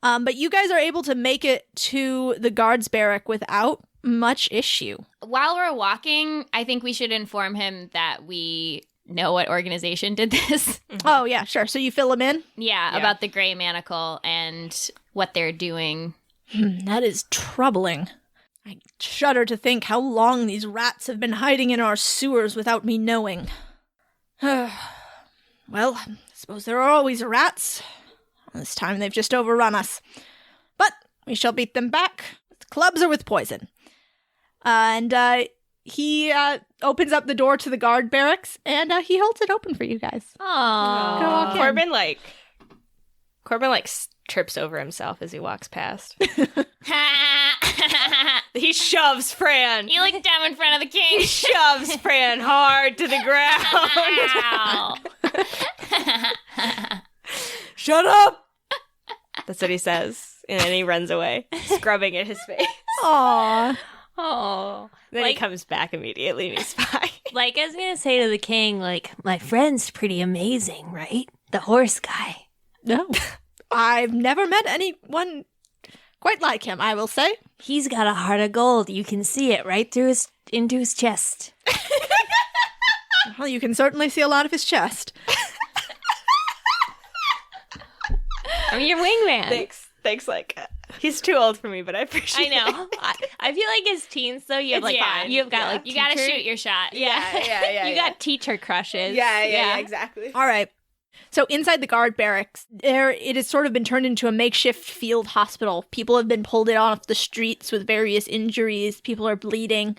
But you guys are able to make it to the guards' barrack without much issue. While we're walking, I think we should inform him that we know what organization did this. Oh, yeah, sure. So you fill him in? Yeah, about the Gray Manacle and what they're doing. That is troubling. I shudder to think how long these rats have been hiding in our sewers without me knowing. Well, I suppose there are always rats. This time they've just overrun us. But we shall beat them back, with clubs or with poison. He opens up the door to the guard barracks, and he holds it open for you guys. Aww. Go walk in. Corbin trips over himself as he walks past. He shoves Fran. You look dumb in front of the king. He shoves Fran hard to the ground. Ow. Shut up! That's what he says. And then he runs away, scrubbing at his face. Aww. Oh. Then he comes back immediately and he's fine. Like I was going to say to the king, my friend's pretty amazing, right? The horse guy. No. I've never met anyone quite like him, I will say. He's got a heart of gold. You can see it right through into his chest. Well, you can certainly see a lot of his chest. I'm your wingman. Thanks, Laika. He's too old for me, but I appreciate it. I know. I feel like as teens, though, you have you've got You gotta shoot your shot. Yeah. You got teacher crushes. Yeah, exactly. All right. So inside the guard barracks, it has sort of been turned into a makeshift field hospital. People have been pulled in off the streets with various injuries. People are bleeding.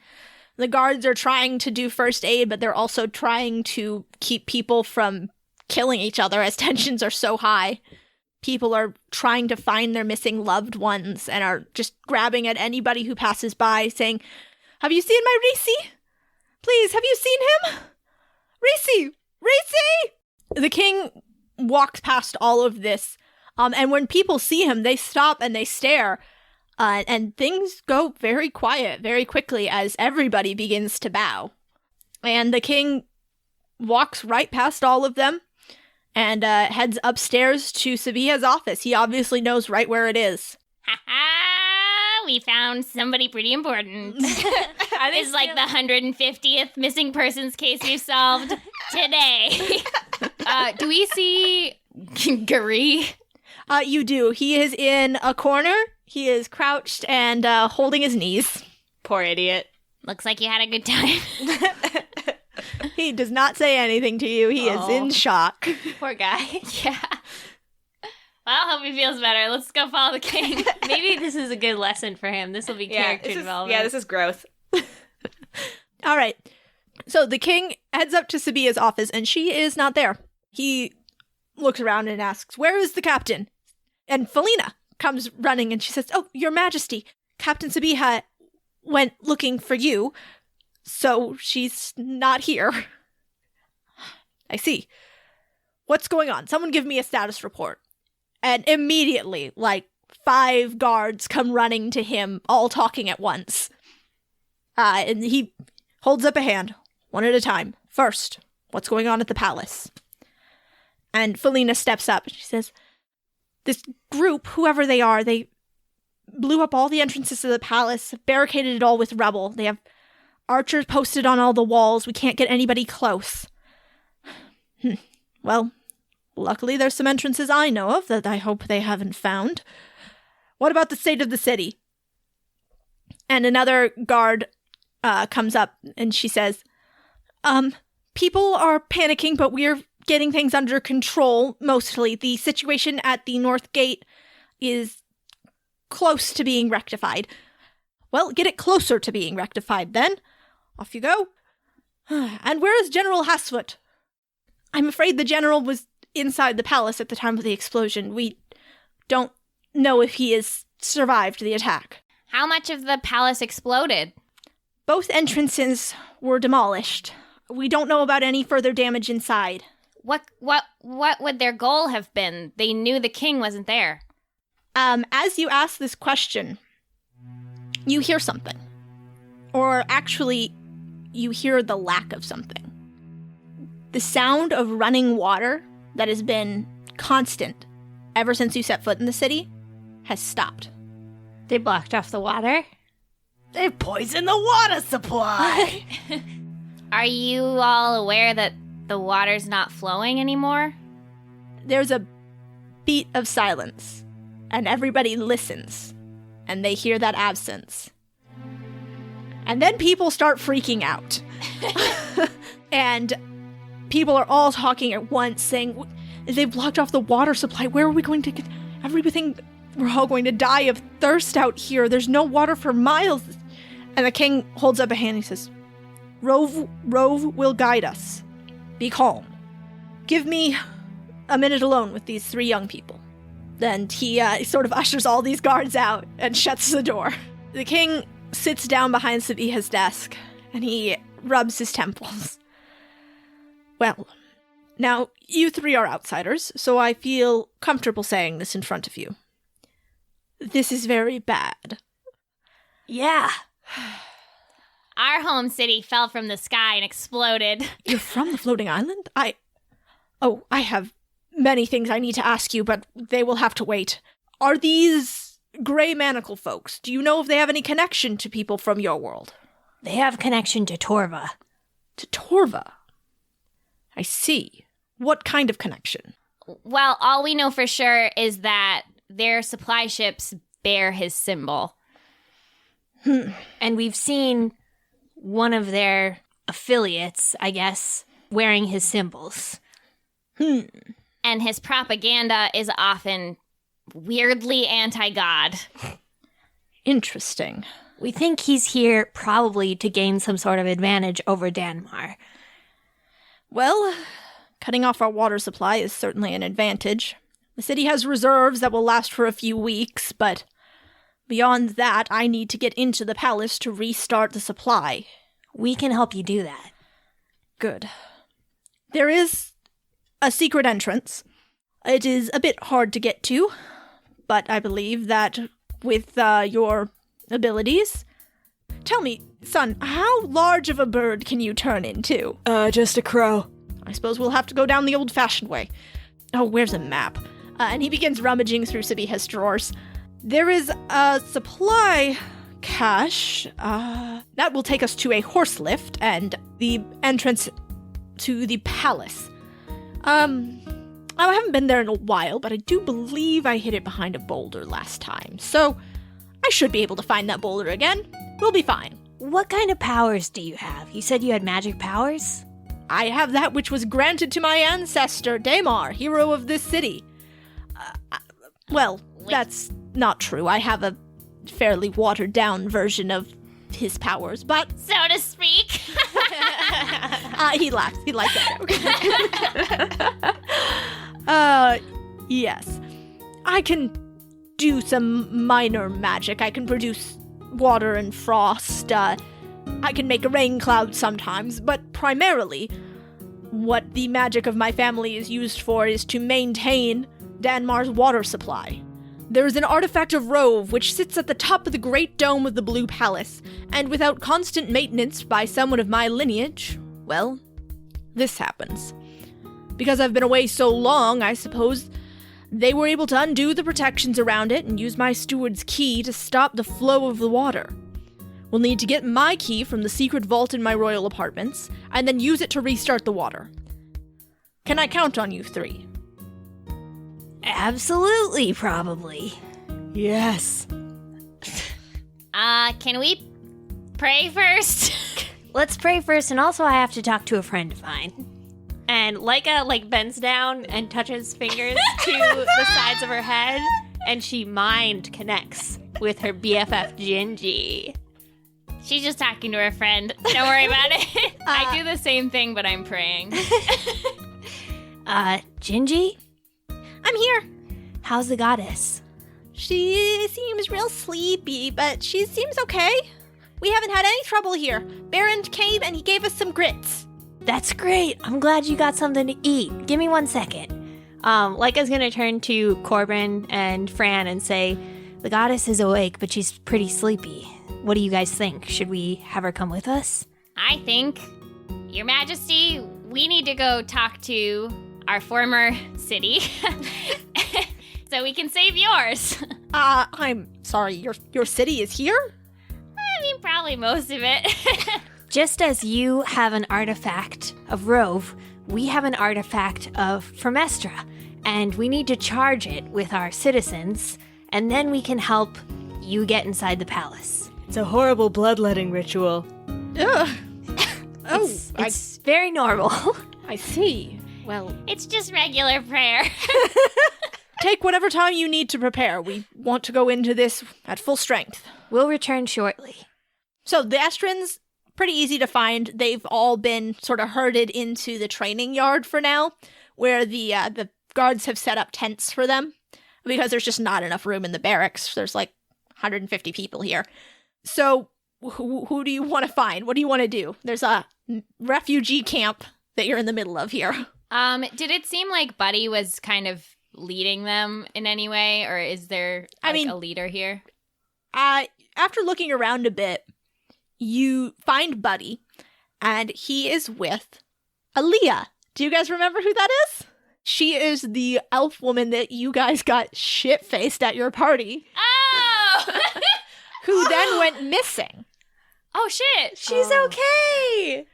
The guards are trying to do first aid, but they're also trying to keep people from killing each other as tensions are so high. People are trying to find their missing loved ones and are just grabbing at anybody who passes by, saying, "Have you seen my Reese? Please, have you seen him? Reese! Reese!" The king walks past all of this, and when people see him, they stop and they stare, and things go very quiet very quickly as everybody begins to bow. And the king walks right past all of them and heads upstairs to Sabiha's office. He obviously knows right where it is. Ha-ha! We found somebody pretty important. It's like the 150th missing persons case we've solved today. Do we see Gary? You do. He is in a corner. He is crouched and holding his knees. Poor idiot. Looks like you had a good time. He does not say anything to you. He is in shock. Poor guy. Yeah. Well, I hope he feels better. Let's go follow the king. Maybe this is a good lesson for him. This will be character development. This is growth. All right. So the king heads up to Sabiha's office, and she is not there. He looks around and asks, "Where is the captain?" And Felina comes running, and she says, "Oh, your majesty, Captain Sabiha went looking for you, so she's not here." I see. What's going on? Someone give me a status report. And immediately, 5 guards come running to him, all talking at once. And he holds up a hand, one at a time. "First, what's going on at the palace?" And Felina steps up. She says, "This group, whoever they are, they blew up all the entrances to the palace, barricaded it all with rubble. They have archers posted on all the walls. We can't get anybody close." Well, luckily there's some entrances I know of that I hope they haven't found. What about the state of the city? And another guard comes up and she says, people are panicking, but we're getting things under control, mostly. The situation at the North Gate is close to being rectified. Well, get it closer to being rectified, then. Off you go. And where is General Hasfoot? I'm afraid the general was inside the palace at the time of the explosion. We don't know if he has survived the attack. How much of the palace exploded? Both entrances were demolished. We don't know about any further damage inside. What would their goal have been? They knew the king wasn't there. As you ask this question, you hear something. Or actually, you hear the lack of something. The sound of running water that has been constant ever since you set foot in the city has stopped. They blocked off the water? They've poisoned the water supply. Are you all aware that the water's not flowing anymore? There's a beat of silence, and everybody listens, and they hear that absence. And then people start freaking out. And people are all talking at once, saying, "They've blocked off the water supply. Where are we going to get everything? We're all going to die of thirst out here. There's no water for miles." And the king holds up a hand and he says, Rove will guide us. Be calm. Give me a minute alone with these 3 young people." Then he sort of ushers all these guards out and shuts the door. The king sits down behind Sabiha's desk and he rubs his temples. "Well, now you 3 are outsiders, so I feel comfortable saying this in front of you. This is very bad." Yeah. Our home city fell from the sky and exploded. "You're from the floating island? I have many things I need to ask you, but they will have to wait. Are these gray Manacle folks? Do you know if they have any connection to people from your world?" They have connection to Torva. "To Torva? I see. What kind of connection?" Well, all we know for sure is that their supply ships bear his symbol. And we've seen one of their affiliates, I guess, wearing his symbols. And his propaganda is often weirdly anti-God. Interesting. We think he's here probably to gain some sort of advantage over Danmar. Well, cutting off our water supply is certainly an advantage. The city has reserves that will last for a few weeks, but beyond that, I need to get into the palace to restart the supply. We can help you do that. Good. There is a secret entrance. It is a bit hard to get to, but I believe that with your abilities... Tell me, son, how large of a bird can you turn into? Just a crow. I suppose we'll have to go down the old-fashioned way. Oh, where's a map? And he begins rummaging through Sabiha's drawers. There is a supply cache. That will take us to a horse lift and the entrance to the palace. I haven't been there in a while, but I do believe I hid it behind a boulder last time. So I should be able to find that boulder again. We'll be fine. What kind of powers do you have? You said you had magic powers? I have that which was granted to my ancestor, Damar, hero of this city. Well, that's not true. I have a fairly watered-down version of his powers, but... So to speak. He laughs. He likes that. Yes. I can do some minor magic. I can produce water and frost. I can make a rain cloud sometimes, but primarily, what the magic of my family is used for is to maintain Danmar's water supply. There is an artifact of Rove which sits at the top of the great dome of the Blue Palace, and without constant maintenance by someone of my lineage, well, this happens. Because I've been away so long, I suppose they were able to undo the protections around it and use my steward's key to stop the flow of the water. We'll need to get my key from the secret vault in my royal apartments, and then use it to restart the water. Can I count on you three? Absolutely, probably. Yes. Can we pray first? Let's pray first, and also I have to talk to a friend of mine. And Laika, bends down and touches fingers to the sides of her head, and she mind connects with her BFF Gingy. She's just talking to her friend. Don't worry about it. I do the same thing, but I'm praying. Gingy? I'm here. How's the goddess? She seems real sleepy, but she seems okay. We haven't had any trouble here. Baron came and he gave us some grits. That's great. I'm glad you got something to eat. Give me 1 second. Laika's gonna turn to Corbin and Fran and say, the goddess is awake, but she's pretty sleepy. What do you guys think? Should we have her come with us? I think, Your Majesty, we need to go talk to our former city so we can save yours. I'm sorry, your city is here? I mean, probably most of it. Just as you have an artifact of Rove, we have an artifact of Fermestra, and we need to charge it with our citizens, and then we can help you get inside the palace. It's a horrible bloodletting ritual. Ugh. It's very normal. I see. Well, It's just regular prayer. take whatever time you need to prepare. We want to go into this at full strength. We'll return shortly. So the Estrins, pretty easy to find. They've all been sort of herded into the training yard for now, where the guards have set up tents for them, because there's just not enough room in the barracks. There's like 150 people here. So who do you want to find? What do you want to do? There's a refugee camp that you're in the middle of here. Did it seem like Buddy was kind of leading them in any way, or is there a leader here? After looking around a bit, you find Buddy, and he is with Aaliyah. Do you guys remember who that is? She is the elf woman that you guys got shit-faced at your party. Oh! Who then went missing. Oh, shit. She's okay.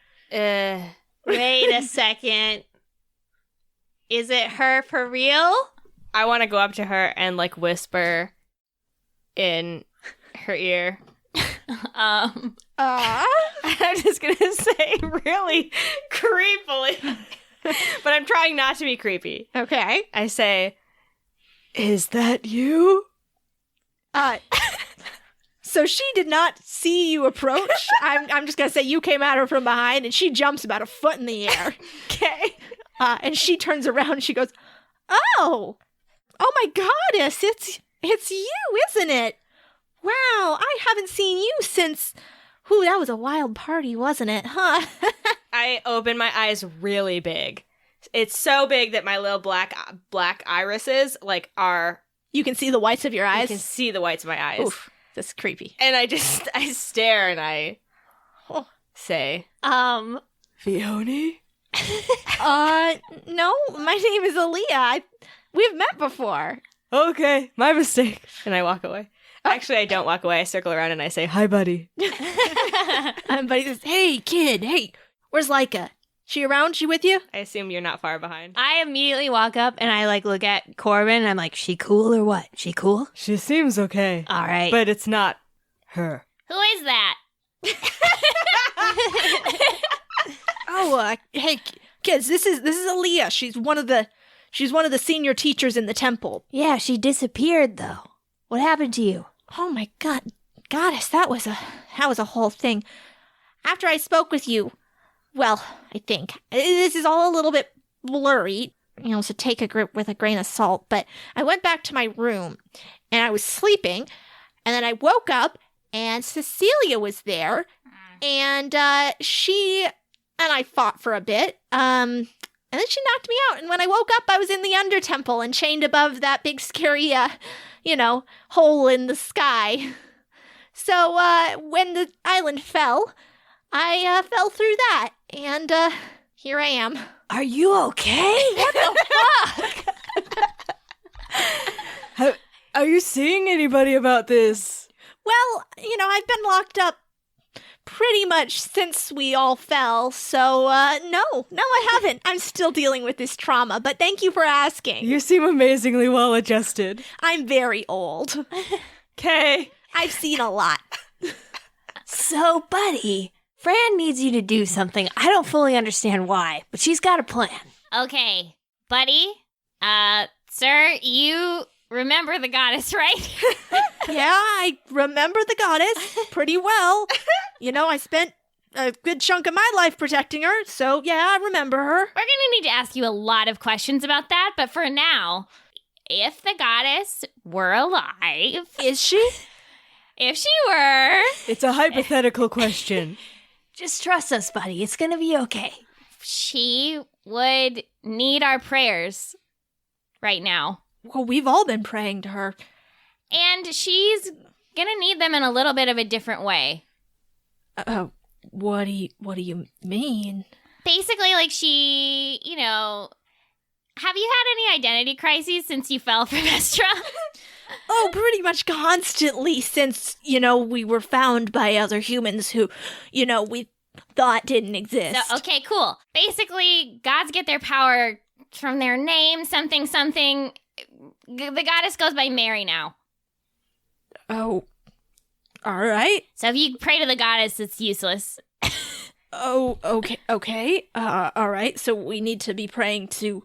Wait a second. Is it her for real? I want to go up to her and whisper in her ear. I'm just gonna say really creepily, but I'm trying not to be creepy. Okay. I say, "Is that you?" So she did not see you approach. I'm just gonna say you came at her from behind, and she jumps about a foot in the air. Okay. And she turns around and she goes, "Oh my goddess, it's you, isn't it? Wow, I haven't seen you since. That was a wild party, wasn't it? Huh?" I open my eyes really big It's so big that my little black irises, like, are... You can see the whites of your I eyes? can see the whites of my eyes. Oof, that's creepy. And I stare and I say, Fiona? No, my name is Aaliyah. We've met before. Okay, my mistake. And I walk away. Actually, I don't walk away. I circle around and I say, hi, buddy. Buddy says, hey, kid, hey, where's Laika? She around? She with you? I assume you're not far behind. I immediately walk up and I like look at Corbin and I'm like, she cool or what? She cool? She seems okay. All right. But it's not her. Who is that? Hey, kids, this is Aaliyah. She's one of the senior teachers in the temple. Yeah, she disappeared though. What happened to you? Oh my god, goddess, that was a whole thing. After I spoke with you, well, I think this is all a little bit blurry, so take a grip with a grain of salt, but I went back to my room and I was sleeping and then I woke up and Cecilia was there and she and I fought for a bit. And then she knocked me out and when I woke up I was in the Under Temple and chained above that big scary hole in the sky. So, when the island fell, I fell through that, and, here I am. Are you okay? What the fuck? Are you seeing anybody about this? Well, I've been locked up pretty much since we all fell, so, no, I haven't. I'm still dealing with this trauma, but thank you for asking. You seem amazingly well adjusted. I'm very old. Okay. I've seen a lot. So, buddy, Fran needs you to do something. I don't fully understand why, but she's got a plan. Okay, buddy. Sir, you remember the goddess, right? Yeah, I remember the goddess pretty well. I spent a good chunk of my life protecting her, so yeah, I remember her. We're gonna need to ask you a lot of questions about that, but for now, if the goddess were alive... Is she? If she were... It's a hypothetical question. Just trust us, buddy. It's gonna be okay. She would need our prayers right now. Well, we've all been praying to her. And she's gonna need them in a little bit of a different way. What do you mean? Basically, like she, have you had any identity crises since you fell from Estra? Oh, pretty much constantly since, we were found by other humans who, we thought didn't exist. So, okay, cool. Basically, gods get their power from their name, something. The goddess goes by Mary now. Oh, all right. So if you pray to the goddess, it's useless. Oh, okay. All right. So we need to be praying to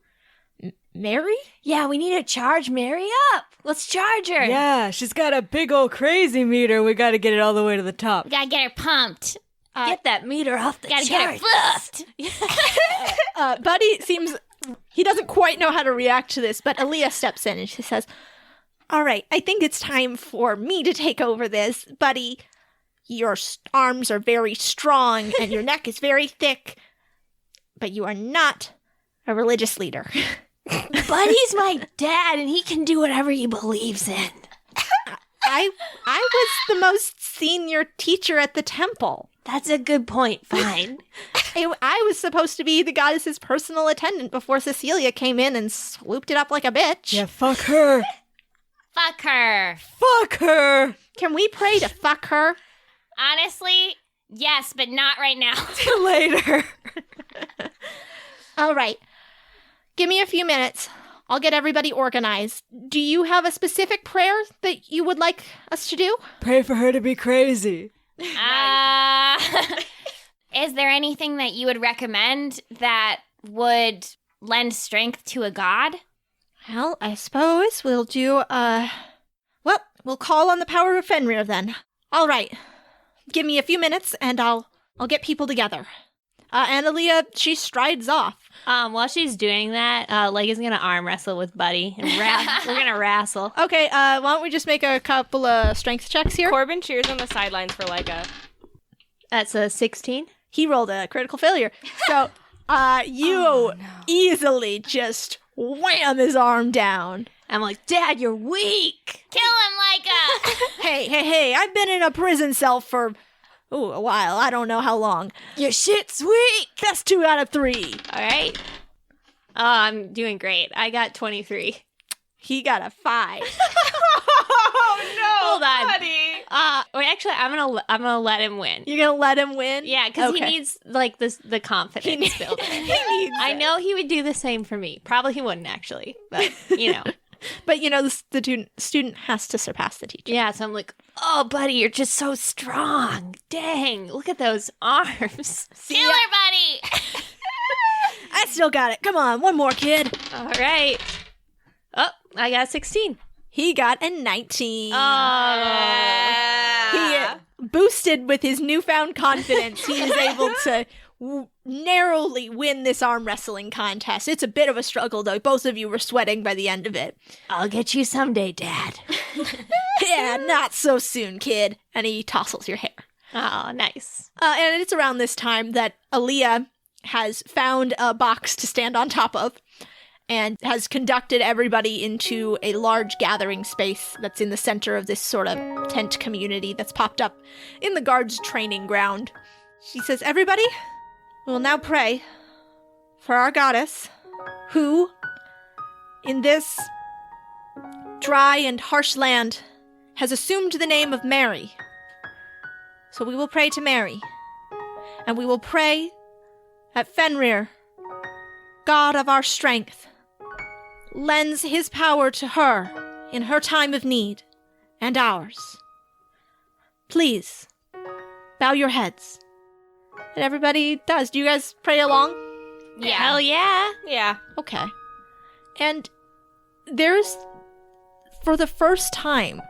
Mary? Yeah, we need to charge Mary up. Let's charge her. Yeah, she's got a big old crazy meter. We gotta get it all the way to the top. We gotta get her pumped. Get that meter off the Gotta charts. get her fluffed. Buddy seems... He doesn't quite know how to react to this, but Aaliyah steps in and she says, all right, I think it's time for me to take over this. Buddy, your arms are very strong and your neck is very thick, but you are not a religious leader. Buddy's my dad, and he can do whatever he believes in. I was the most senior teacher at the temple. That's a good point. Fine. I was supposed to be the goddess's personal attendant before Cecilia came in and swooped it up like a bitch. Yeah, fuck her. Fuck her. Fuck her. Can we pray to fuck her? Honestly, yes, but not right now. Later. All right. Give me a few minutes. I'll get everybody organized. Do you have a specific prayer that you would like us to do? Pray for her to be crazy. Is there anything that you would recommend that would lend strength to a god? Well, I suppose we'll do, we'll call on the power of Fenrir then. All right. Give me a few minutes and I'll get people together. And Aaliyah, she strides off. While she's doing that, Laika's gonna arm wrestle with Buddy. And we're gonna wrestle. Okay, why don't we just make a couple of strength checks here? Corbin cheers on the sidelines for Laika. That's a 16. He rolled a critical failure. So You easily just wham his arm down. I'm like, Dad, you're weak. Kill him, Laika! Hey, I've been in a prison cell for, a while. I don't know how long. Your shit's weak. That's 2 out of 3. All right. Oh, I'm doing great. I got 23. He got a 5. Oh no, Hold on. buddy. Wait, actually, I'm gonna let him win. You're gonna let him win? Yeah, because Okay. he needs like the confidence building. He needs I it. know he would do the same for me. Probably he wouldn't actually, but you know. But the student has to surpass the teacher. Yeah, so I'm like, oh, buddy, you're just so strong. Dang, look at those arms. Kill her, buddy! I still got it. Come on, one more, kid. All right. Oh, I got 16. He got a 19. Yeah. He boosted with his newfound confidence. He is able to narrowly win this arm wrestling contest. It's a bit of a struggle, though. Both of you were sweating by the end of it. I'll get you someday, Dad. Yeah, not so soon, kid. And he tousles your hair. Oh, nice. And it's around this time that Aaliyah has found a box to stand on top of and has conducted everybody into a large gathering space that's in the center of this sort of tent community that's popped up in the guards' training ground. She says, everybody, we will now pray for our goddess, who, in this dry and harsh land, has assumed the name of Mary. So we will pray to Mary, and we will pray that Fenrir, God of our strength, lends his power to her in her time of need, and ours. Please, bow your heads. And everybody does. Do you guys pray along? Yeah. Hell yeah. Yeah. Okay. And there's, for the first time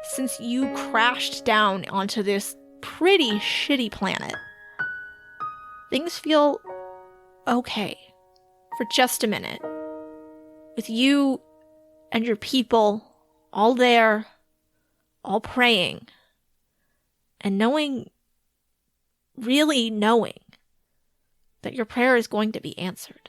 since you crashed down onto this pretty shitty planet, things feel okay for just a minute. With you and your people all there, all praying, and really knowing that your prayer is going to be answered.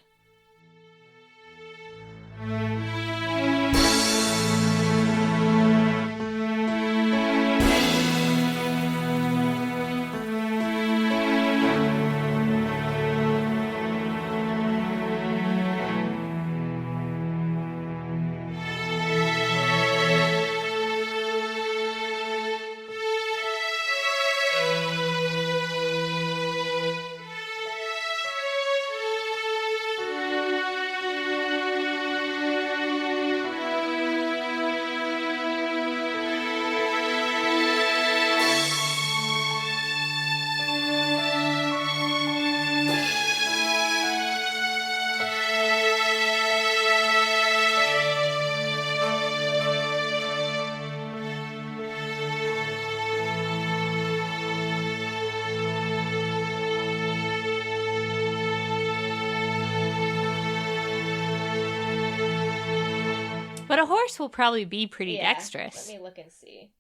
But a horse will probably be pretty dexterous. Let me look and see.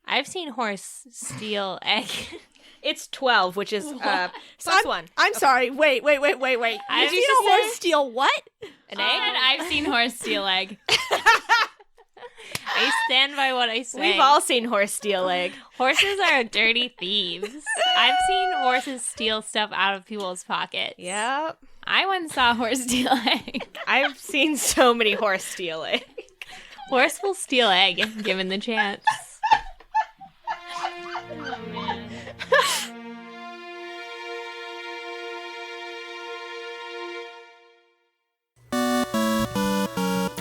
I've seen horse steal egg. It's 12, which is plus I'm, 1. I'm sorry. Wait. I You've was seen a just horse saying- steal what? An egg? I've seen horse steal egg. I stand by what I say. We've all seen horse steal egg. Horses are dirty thieves. I've seen horses steal stuff out of people's pockets. Yep. I once saw a horse steal egg. I've seen so many horse steal egg. Horse will steal egg if given the chance.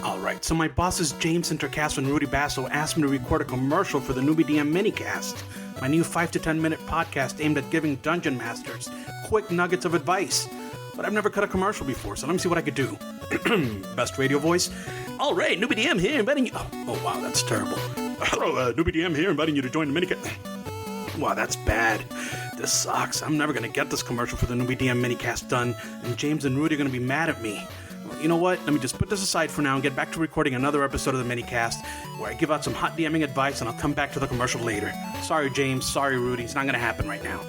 Alright, so my bosses James Intercast and Rudy Basso asked me to record a commercial for the Newbie DM minicast, my new 5 to 10 minute podcast aimed at giving dungeon masters quick nuggets of advice. But I've never cut a commercial before, so let me see what I could do. Best radio voice. Alright, Newbie DM here, inviting you. Oh wow, that's terrible. Hello, Newbie DM here, inviting you to join the minicast. Wow, that's bad. This sucks. I'm never gonna get this commercial for the Newbie DM minicast done, and James and Rudy are gonna be mad at me. Well, you know what? Let me just put this aside for now and get back to recording another episode of the minicast where I give out some hot DMing advice and I'll come back to the commercial later. Sorry, James. Sorry, Rudy. It's not gonna happen right now.